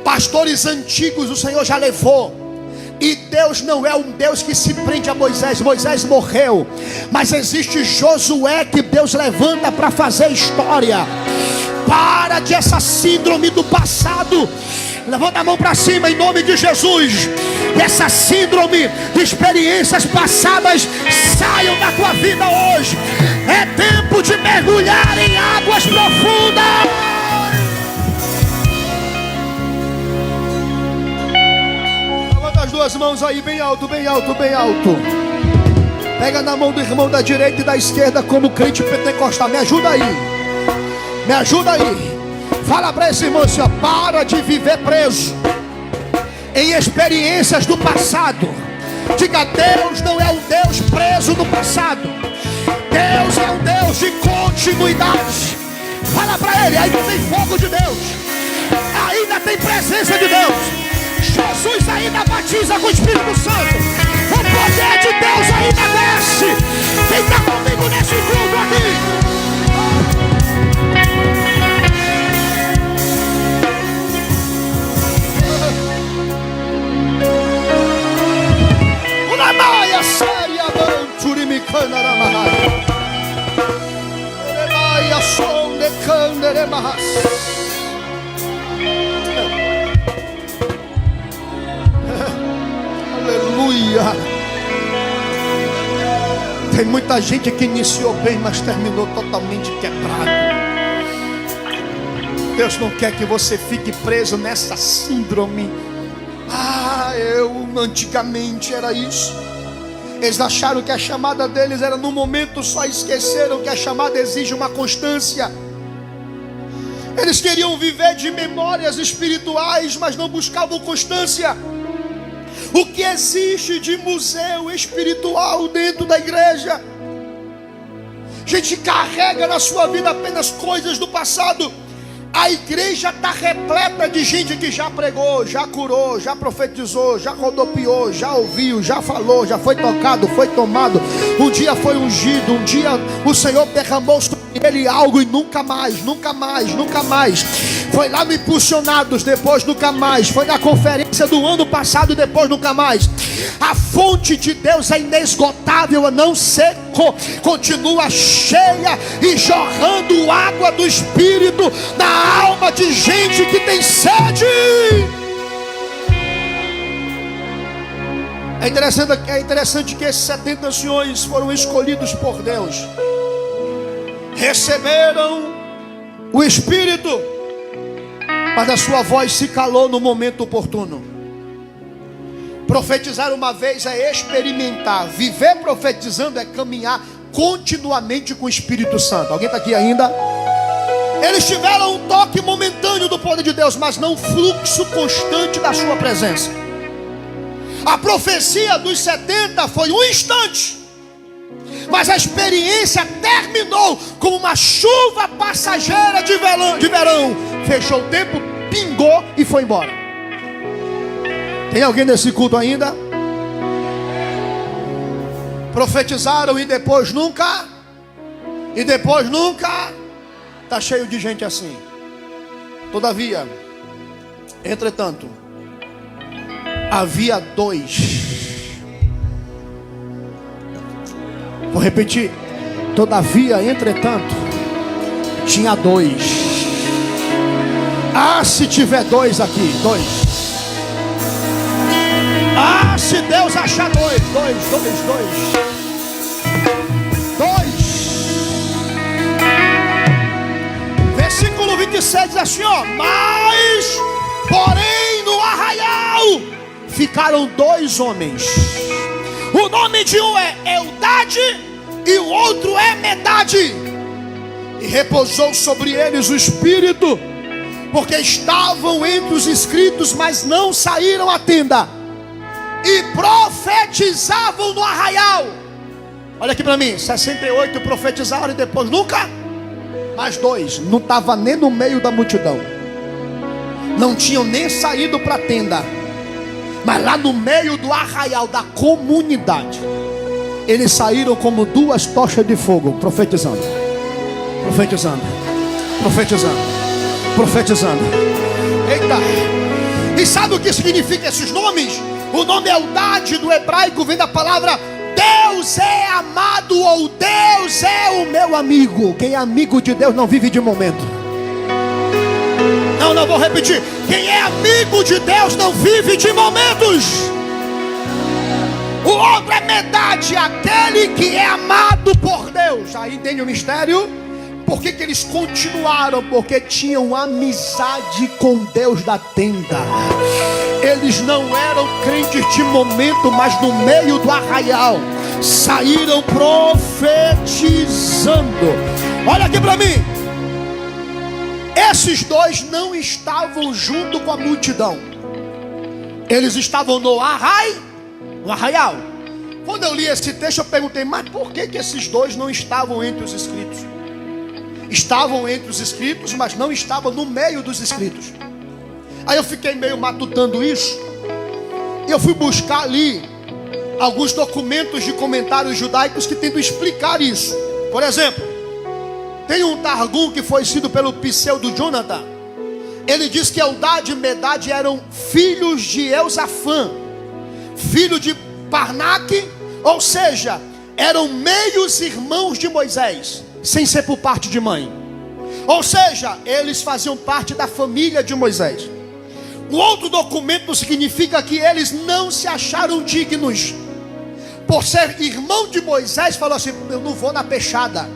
Pastores antigos o Senhor já levou. E Deus não é um Deus que se prende a Moisés. Moisés morreu, mas existe Josué que Deus levanta para fazer história. Para de essa síndrome do passado. Levanta a mão para cima em nome de Jesus. Que essa síndrome de experiências passadas saiam da tua vida hoje. É tempo de mergulhar em águas profundas. duas mãos aí, bem alto, bem alto, bem alto. Pega na mão do irmão da direita e da esquerda como crente pentecostal. Me ajuda aí. Me ajuda aí. Fala para esse irmão assim, ó, para de viver preso em experiências do passado. Diga, Deus não é um Deus preso no passado. Deus é um Deus de continuidade. Fala para ele, ainda tem fogo de Deus, ainda tem presença de Deus. Jesus ainda batiza com o Espírito Santo. O poder de Deus ainda desce. Quem está comigo nesse culto aqui? Maia séria não turimicana na maia. Maia som de candere mas. Aleluia. Tem muita gente que iniciou bem, mas terminou totalmente quebrado. Deus não quer que você fique preso nessa síndrome. Eu antigamente era isso. Eles acharam que a chamada deles era no momento, só esqueceram que a chamada exige uma constância. Eles queriam viver de memórias espirituais, mas não buscavam constância. O que existe de museu espiritual dentro da igreja? A gente carrega na sua vida apenas coisas do passado. A igreja está repleta de gente que já pregou, já curou, já profetizou, já rodopiou, já ouviu, já falou, já foi tocado, foi tomado. Um dia foi ungido, um dia o Senhor derramou sobre ele algo e nunca mais, nunca mais, nunca mais. Foi lá no Impulsionados, depois nunca mais. Foi na conferência do ano passado, depois nunca mais. A fonte de Deus é inesgotável, não secou, continua cheia e jorrando água do Espírito na alma de gente que tem sede. É interessante que esses 70 anciões foram escolhidos por Deus, receberam o Espírito, mas a sua voz se calou no momento oportuno. Profetizar uma vez é experimentar. Viver profetizando é caminhar continuamente com o Espírito Santo. Alguém está aqui ainda? Eles tiveram um toque momentâneo do poder de Deus, mas não um fluxo constante da sua presença. A profecia dos 70 foi um instante, mas a experiência terminou como uma chuva passageira de verão. Fechou o tempo, pingou e foi embora. Tem alguém nesse culto ainda? Profetizaram e depois nunca. E depois nunca. Está cheio de gente assim. Todavia, entretanto, havia dois. Vou repetir. Todavia, entretanto, tinha dois. Se tiver dois aqui, dois. Se Deus achar dois. Versículo 27 diz assim, ó. Mas, porém, no arraial ficaram dois homens. O nome de um é Eldade e o outro é Medade. E repousou sobre eles o Espírito, porque estavam entre os inscritos, mas não saíram à tenda. E profetizavam no arraial. Olha aqui para mim, 68 profetizaram e depois nunca. Mais dois, não estava nem no meio da multidão. Não tinham nem saído para a tenda. Mas lá no meio do arraial da comunidade, eles saíram como duas tochas de fogo, profetizando. Eita! E sabe o que significa esses nomes? O nome Eldade do hebraico vem da palavra Deus é amado ou Deus é o meu amigo. Quem é amigo de Deus não vive de momento. Não vou repetir. Quem é amigo de Deus não vive de momentos. O outro é Medade, aquele que é amado por Deus. Aí entende o mistério? Por que eles continuaram? Porque tinham amizade com Deus da tenda. Eles não eram crentes de momento, mas no meio do arraial saíram profetizando. Olha aqui para mim. Esses dois não estavam junto com a multidão. Eles estavam no arraial. Quando eu li esse texto, eu perguntei, mas por que esses dois não estavam entre os escritos? Estavam entre os escritos, mas não estavam no meio dos escritos. Aí eu fiquei meio matutando isso, e eu fui buscar ali alguns documentos de comentários judaicos que tentam explicar isso. Por exemplo, tem um Targum que foi escrito pelo pseudo Jonathan. Ele diz que Eldad e Medad eram filhos de Eusafã, filho de Parnaque, ou seja, eram meios irmãos de Moisés, sem ser por parte de mãe. Ou seja, eles faziam parte da família de Moisés. O outro documento significa que eles não se acharam dignos. Por ser irmão de Moisés, falou assim, eu não vou na peixada.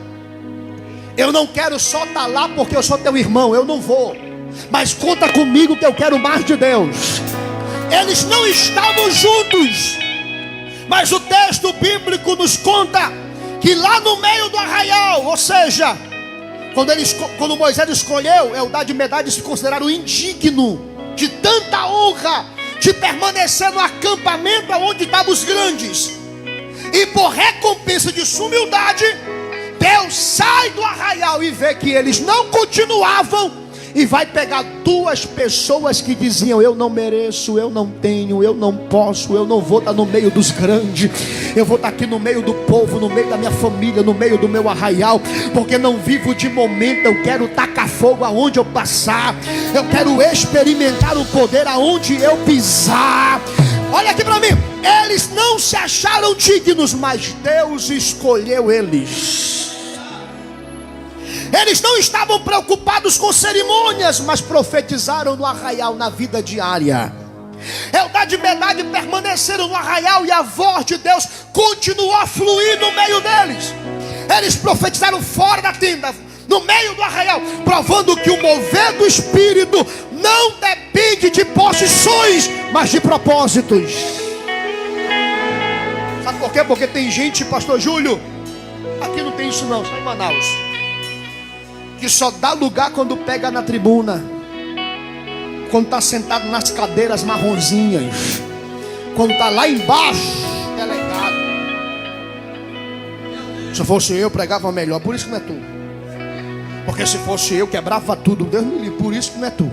Eu não quero só estar lá porque eu sou teu irmão, eu não vou. Mas conta comigo que eu quero mais de Deus. Eles não estavam juntos. Mas o texto bíblico nos conta que lá no meio do arraial, ou seja, quando Moisés escolheu, Eldad e Medad se consideraram indigno de tanta honra, de permanecer no acampamento onde estavam os grandes. E por recompensa de sua humildade, Deus sai do arraial e vê que eles não continuavam, e vai pegar duas pessoas que diziam, eu não mereço, eu não tenho, eu não posso, eu não vou estar no meio dos grandes, eu vou estar aqui no meio do povo, no meio da minha família, no meio do meu arraial, porque não vivo de momento, eu quero tacar fogo aonde eu passar, eu quero experimentar o poder aonde eu pisar. Olha aqui para mim, eles não se acharam dignos, mas Deus escolheu eles. Eles não estavam preocupados com cerimônias, mas profetizaram no arraial, na vida diária. Eldad e Medad permaneceram no arraial e a voz de Deus continuou a fluir no meio deles. Eles profetizaram fora da tenda, no meio do arraial, provando que o mover do Espírito não depende de posições, mas de propósitos. Sabe por quê? Porque tem gente, pastor Júlio, aqui não tem isso não, só em Manaus, que só dá lugar quando pega na tribuna, quando está sentado nas cadeiras marronzinhas, quando está lá embaixo, delegado. Se fosse eu, pregava melhor. Por isso que não é tu. Porque se fosse eu, quebrava tudo. Deus me livre. Por isso que não é tu.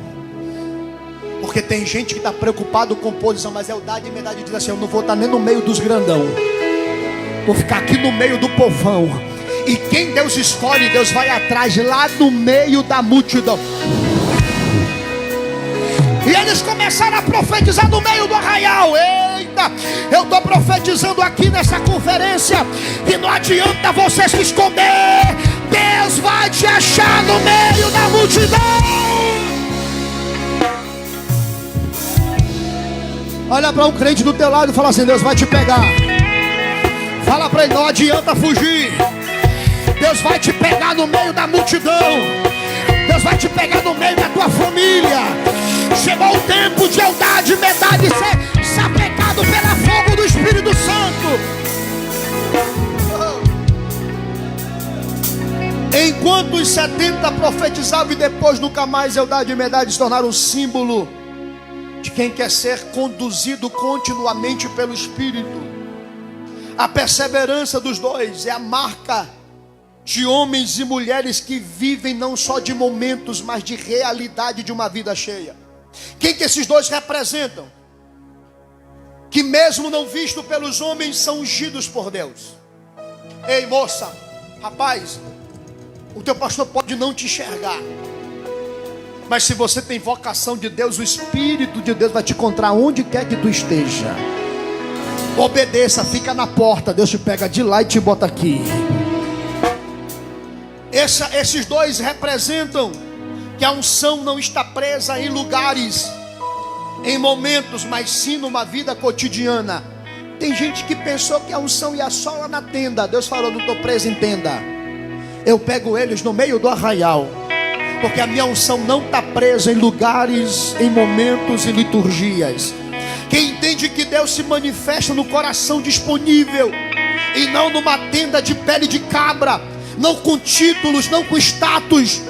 Porque tem gente que está preocupado com posição, mas Eldad e Medad diz assim, eu não vou estar nem no meio dos grandão, vou ficar aqui no meio do povão. E quem Deus escolhe, Deus vai atrás, lá no meio da multidão. E eles começaram a profetizar no meio do arraial. Eita, eu estou profetizando aqui nessa conferência que não adianta você se esconder. Deus vai te achar no meio da multidão. Olha para um crente do teu lado e fala assim, Deus vai te pegar. Fala para ele, não adianta fugir. Deus vai te pegar no meio da multidão. Deus vai te pegar no meio da tua família. Chegou o tempo de Eldad e Medad ser sapecado pelo fogo do Espírito Santo. Enquanto os 70 profetizavam e depois nunca mais, Eldad e Medad se tornaram um símbolo de quem quer ser conduzido continuamente pelo Espírito. A perseverança dos dois é a marca de homens e mulheres que vivem não só de momentos, mas de realidade de uma vida cheia. Quem que esses dois representam? Que mesmo não visto pelos homens, são ungidos por Deus. Ei moça, rapaz, o teu pastor pode não te enxergar, mas se você tem vocação de Deus, o Espírito de Deus vai te encontrar onde quer que tu esteja. Obedeça, fica na porta, Deus te pega de lá e te bota aqui. Esses dois representam que a unção não está presa em lugares, em momentos, mas sim numa vida cotidiana. Tem gente que pensou que a unção ia só lá na tenda. Deus falou, não estou preso em tenda. eu pego eles no meio do arraial, porque a minha unção não está presa em lugares, em momentos e liturgias. Quem entende que Deus se manifesta no coração disponível, e não numa tenda de pele de cabra, não com títulos, não com status.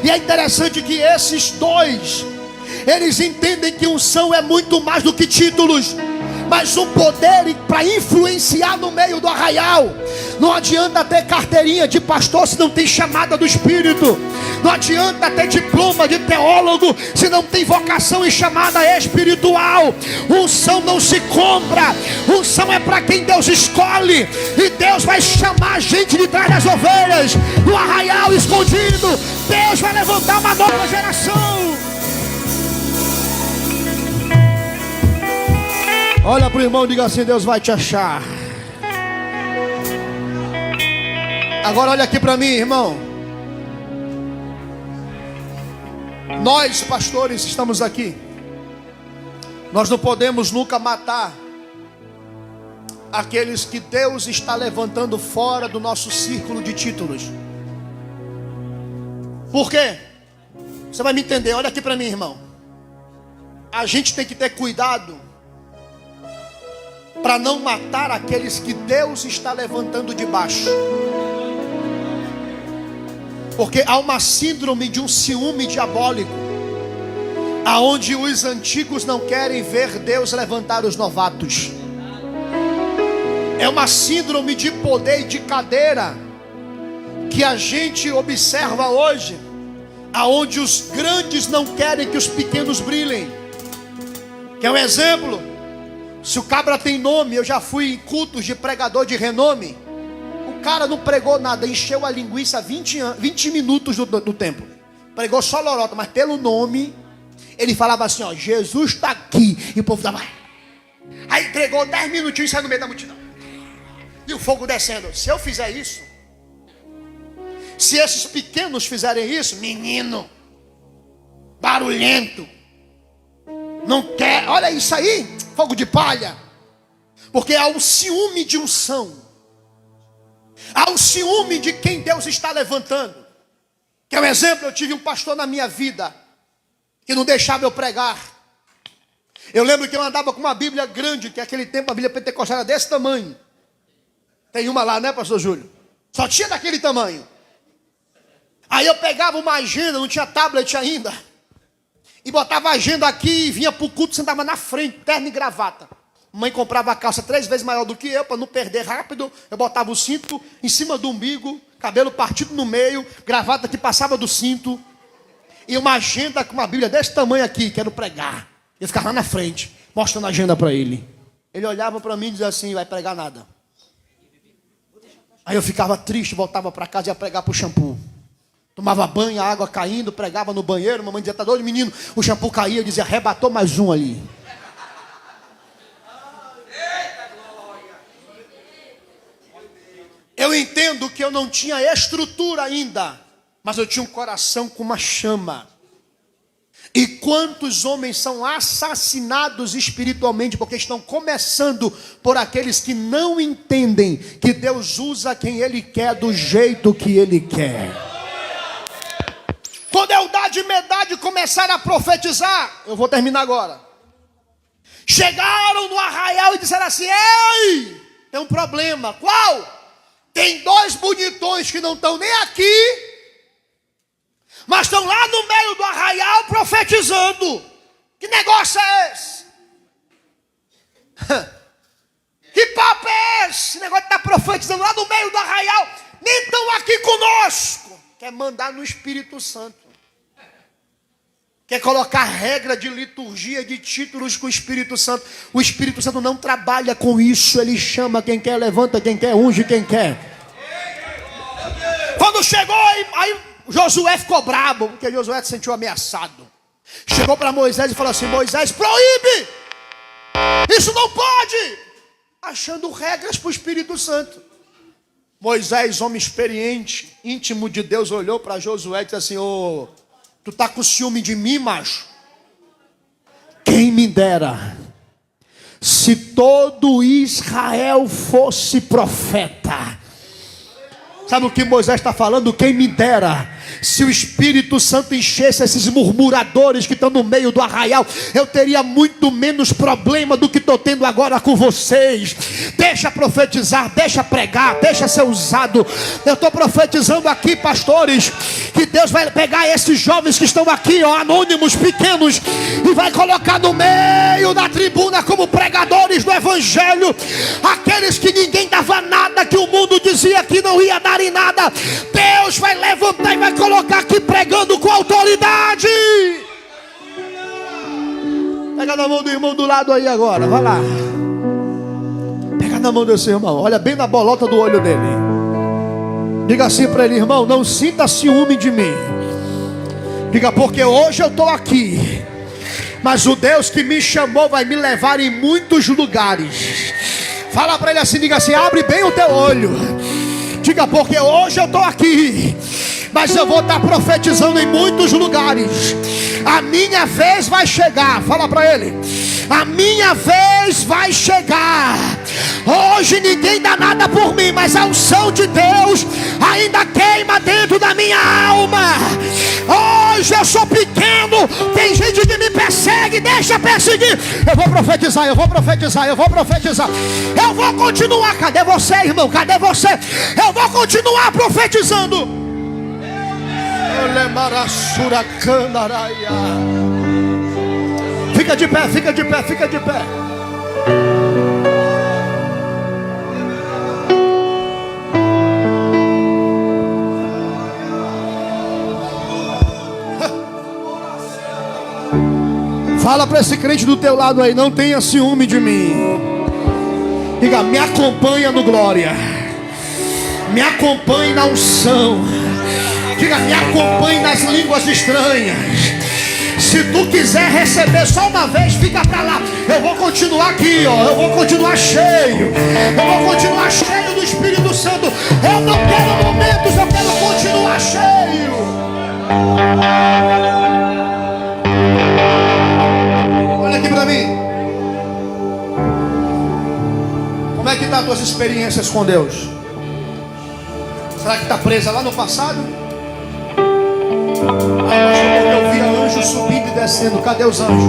E é interessante que esses dois, eles entendem que unção é muito mais do que títulos, mas um poder para influenciar no meio do arraial. Não adianta ter carteirinha de pastor se não tem chamada do Espírito. Não adianta ter diploma de teólogo se não tem vocação e chamada espiritual. Unção não se compra. Unção é para quem Deus escolhe. E Deus vai chamar a gente de trás das ovelhas, no arraial escondido. Deus vai levantar uma nova geração. Olha para o irmão e diga assim: Deus vai te achar. Agora olha aqui para mim, irmão. Nós pastores estamos aqui. Nós não podemos nunca matar aqueles que Deus está levantando fora do nosso círculo de títulos. Por quê? Você vai me entender. Olha aqui para mim, irmão. A gente tem que ter cuidado para não matar aqueles que Deus está levantando de baixo. Porque há uma síndrome de um ciúme diabólico, aonde os antigos não querem ver Deus levantar os novatos. É uma síndrome de poder e de cadeira que a gente observa hoje, aonde os grandes não querem que os pequenos brilhem. Quer um exemplo? Se o cabra tem nome, eu já fui em cultos de pregador de renome. O cara não pregou nada, encheu a linguiça 20 minutos do tempo. Pregou só lorota, mas pelo nome, ele falava assim, ó, Jesus está aqui. E o povo dava. Aí pregou 10 minutinhos e saiu no meio da multidão. E o fogo descendo. Se eu fizer isso, se esses pequenos fizerem isso, menino, barulhento, não quer, olha isso aí, fogo de palha. Porque há um ciúme de unção. Há um ciúme de quem Deus está levantando. Quer um exemplo? Eu tive um pastor na minha vida que não deixava eu pregar. Eu lembro que eu andava com uma Bíblia grande, que naquele tempo a Bíblia pentecostal era desse tamanho. Tem uma lá, né, pastor Júlio? Só tinha daquele tamanho. Aí eu pegava uma agenda, não tinha tablet ainda, e botava a agenda aqui e vinha para o culto, sentava na frente, terno e gravata. Mãe comprava a calça 3 vezes maior do que eu, para não perder rápido. Eu botava o cinto em cima do umbigo, cabelo partido no meio, gravata que passava do cinto, e uma agenda com uma Bíblia desse tamanho aqui, quero pregar. Eu ficava lá na frente, mostrando a agenda para ele. Ele olhava para mim e dizia assim, vai pregar nada. Aí eu ficava triste, voltava para casa e ia pregar para o shampoo. Tomava banho, a água caindo, pregava no banheiro. Mamãe dizia, tá doido, menino? O shampoo caía, eu dizia, arrebatou mais um ali. Eu entendo que eu não tinha estrutura ainda, mas eu tinha um coração com uma chama. E quantos homens são assassinados espiritualmente porque estão começando por aqueles que não entendem que Deus usa quem Ele quer do jeito que Ele quer. Quando Eldade e Medade começaram a profetizar, eu vou terminar agora. Chegaram no arraial e disseram assim, ei, tem um problema. Qual? Tem 2 bonitões que não estão nem aqui, mas estão lá no meio do arraial profetizando. Que negócio é esse? Que papo é esse? Esse negócio de estar profetizando lá no meio do arraial. Nem estão aqui conosco. Quer mandar no Espírito Santo. Quer colocar regra de liturgia, de títulos com o Espírito Santo. O Espírito Santo não trabalha com isso. Ele chama quem quer, levanta quem quer, unge quem quer. Quando chegou, aí Josué ficou brabo, porque Josué se sentiu ameaçado. Chegou para Moisés e falou assim, Moisés, proíbe! Isso não pode! Achando regras para o Espírito Santo. Moisés, homem experiente, íntimo de Deus, olhou para Josué e disse assim, ô, tu tá com ciúme de mim, macho? Quem me dera, se todo Israel fosse profeta. Sabe o que Moisés está falando? Quem me dera se o Espírito Santo enchesse esses murmuradores que estão no meio do arraial, eu teria muito menos problema do que estou tendo agora com vocês. Deixa profetizar, deixa pregar, deixa ser usado. Eu estou profetizando aqui, pastores, que Deus vai pegar esses jovens que estão aqui, ó, anônimos, pequenos, e vai colocar no meio da tribuna como pregadores do Evangelho. Aqueles que ninguém dava nada, que o mundo dizia que não ia dar em nada, Deus vai levantar e vai colocar aqui pregando com autoridade. Pega na mão do irmão do lado aí agora, vai lá. Pega na mão desse irmão, olha bem na bolota do olho dele. Diga assim para ele: irmão, não sinta ciúme de mim. Diga: porque hoje eu estou aqui, mas o Deus que me chamou vai me levar em muitos lugares. Fala para ele assim, diga assim: abre bem o teu olho. Diga: porque hoje eu estou aqui, mas eu vou estar profetizando em muitos lugares. A minha vez vai chegar. Fala para ele: a minha vez vai chegar. Hoje ninguém dá nada por mim, mas a unção de Deus ainda queima dentro da minha alma. Hoje eu sou pequeno, tem gente que me persegue, deixa perseguir. Eu vou profetizar, eu vou profetizar, eu vou profetizar. Eu vou continuar. Cadê você, irmão? Cadê você? Eu vou continuar profetizando. Fica de pé, fica de pé, fica de pé. Fala para esse crente do teu lado aí: não tenha ciúme de mim. Diga: me acompanha no glória, me acompanhe na unção. Diga: me acompanhe nas línguas estranhas. Se tu quiser receber só uma vez, fica pra lá. Eu vou continuar aqui, ó. Eu vou continuar cheio. Eu vou continuar cheio do Espírito Santo. Eu não quero momentos, eu quero continuar cheio. Olha aqui pra mim. Como é que tá as tuas experiências com Deus? Será que tá presa lá no passado? Eu via anjos subindo e descendo. Cadê os anjos?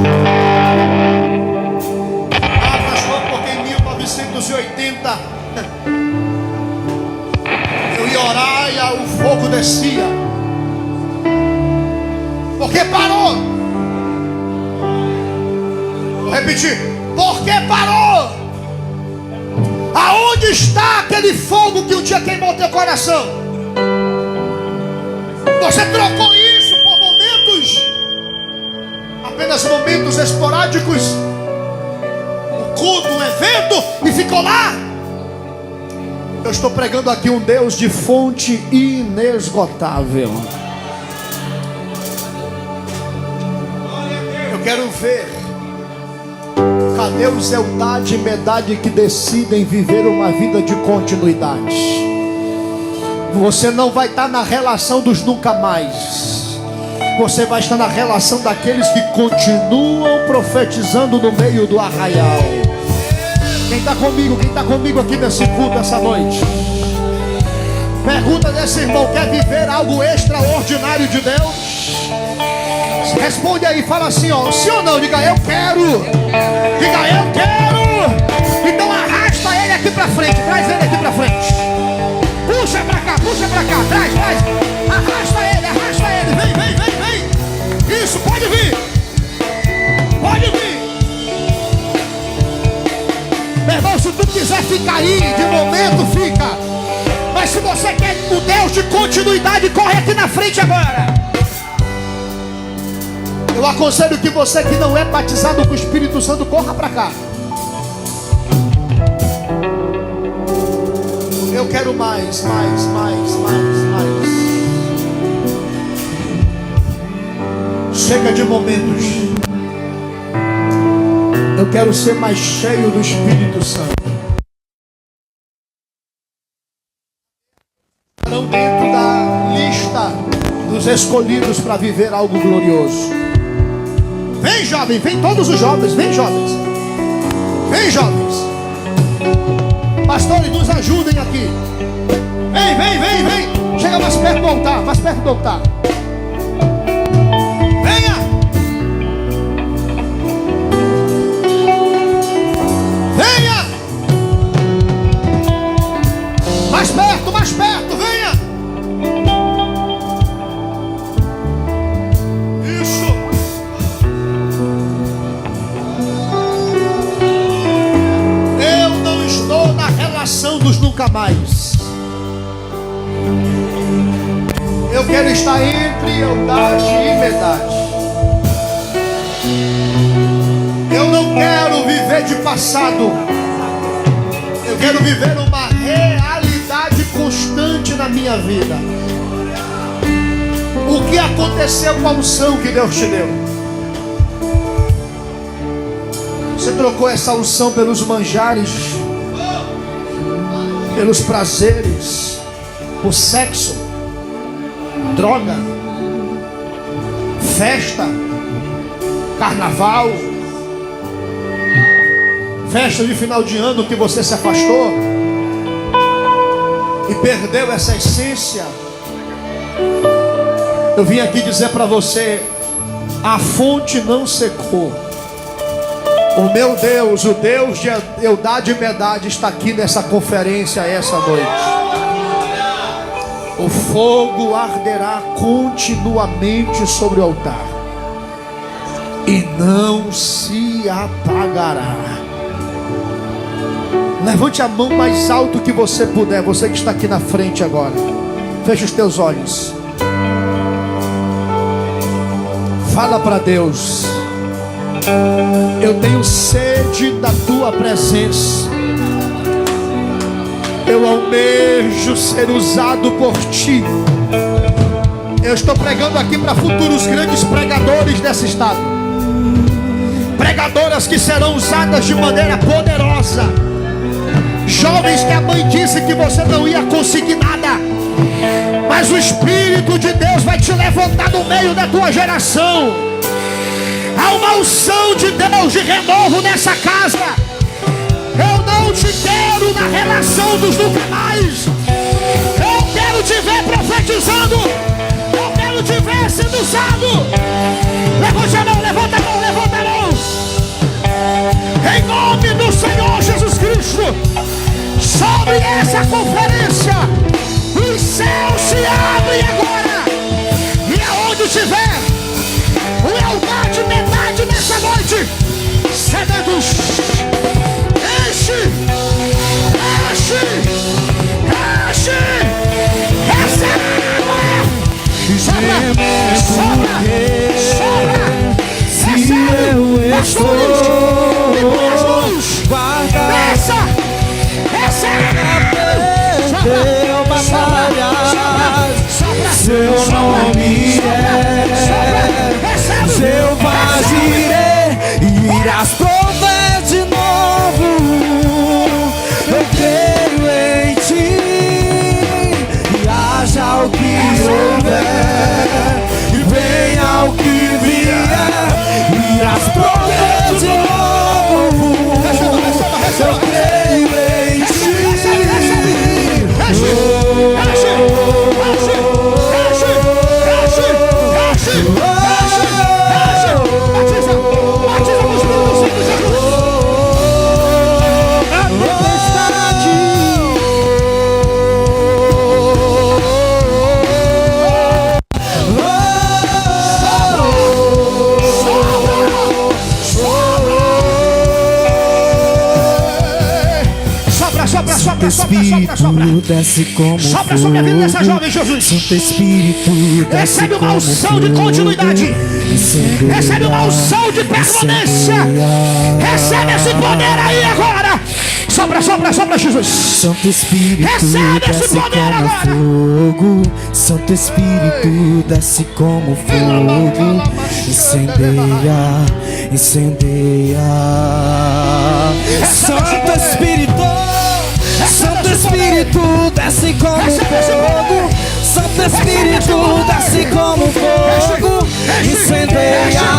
Pastor, porque em 1980 eu ia orar e o fogo descia. Porque parou? Vou repetir. Porque parou? Aonde está aquele fogo que um dia queimou teu coração? Você trocou isso por momentos, apenas momentos esporádicos, um culto, um evento, e ficou lá. Eu estou pregando aqui um Deus de fonte inesgotável. Eu quero ver, cadê os Eldade e Medade que decidem viver uma vida de continuidade? Você não vai estar na relação dos nunca mais. Você vai estar na relação daqueles que continuam profetizando no meio do arraial. Quem está comigo? Quem está comigo aqui nesse culto essa noite? Pergunta desse irmão: quer viver algo extraordinário de Deus? Responde aí, fala assim, ó, sim ou não? Diga: eu quero. Diga: eu quero. Então arrasta ele aqui pra frente. Traz ele aqui pra frente. Puxa pra cá, traz. Arrasta ele, vem. Isso, pode vir. Meu irmão, se tu quiser ficar aí, de momento, fica. Mas se você quer o Deus de continuidade, corre aqui na frente agora. Eu aconselho que você que não é batizado com o Espírito Santo, corra pra cá. Eu quero mais. Chega de momentos. Eu quero ser mais cheio do Espírito Santo. Estão dentro da lista dos escolhidos para viver algo glorioso. Vem, jovem, vem todos os jovens, vem, jovens. Pastores, nos ajudem aqui. Vem. altar, mais perto do altar. Venha! Venha! Mais perto, venha! Isso! Eu não estou na relação dos nunca mais. Eu quero estar entre eudade e medade. Eu não quero viver de passado. Eu quero viver uma realidade constante na minha vida. O que aconteceu com a unção que Deus te deu? Você trocou essa unção pelos manjares, pelos prazeres, por sexo, droga, festa, carnaval, festa de final de ano que você se afastou e perdeu essa essência. Eu vim aqui dizer para você: a fonte não secou. O meu Deus, o Deus de eudade e medade, está aqui nessa conferência essa noite. O fogo arderá continuamente sobre o altar e não se apagará. Levante a mão mais alto que você puder, você que está aqui na frente agora. Feche os teus olhos. Fala para Deus: eu tenho sede da tua presença. Eu almejo ser usado por ti. Eu estou pregando aqui para futuros grandes pregadores desse estado, pregadoras que serão usadas de maneira poderosa, jovens que a mãe disse que você não ia conseguir nada, mas o Espírito de Deus vai te levantar no meio da tua geração. Há uma unção de Deus de renovo nessa casa. Eu não te quero na relação dos nunca mais. Eu quero te ver profetizando. Eu quero te ver sendo usado. Levante a mão, levanta a mão, levanta a mão. Em nome do Senhor Jesus Cristo, sobre essa conferência, os céus se abrem agora. E aonde estiver o eudade metade nessa noite, sedentos, enche, receba, sobra, se eu estou guardado, receba, seu nome Jeová Jireh, irás prover de novo. Eu creio em ti, e haja o que houver, e venha o que vier, irás prover de novo. Eu creio em ti. Santo Espírito desce como sopra sobre a vida dessa jovem, Jesus. Santo Espírito desce recebe uma unção de continuidade. Recebe uma unção de permanência. Recebe esse poder aí agora. Sopra, Jesus. Santo Espírito recebe esse desce poder como agora. fogo. Santo Espírito desce como fogo. Incendeia. Santo Espírito desce como fogo. Santo Espírito desce como fogo. Incendeia.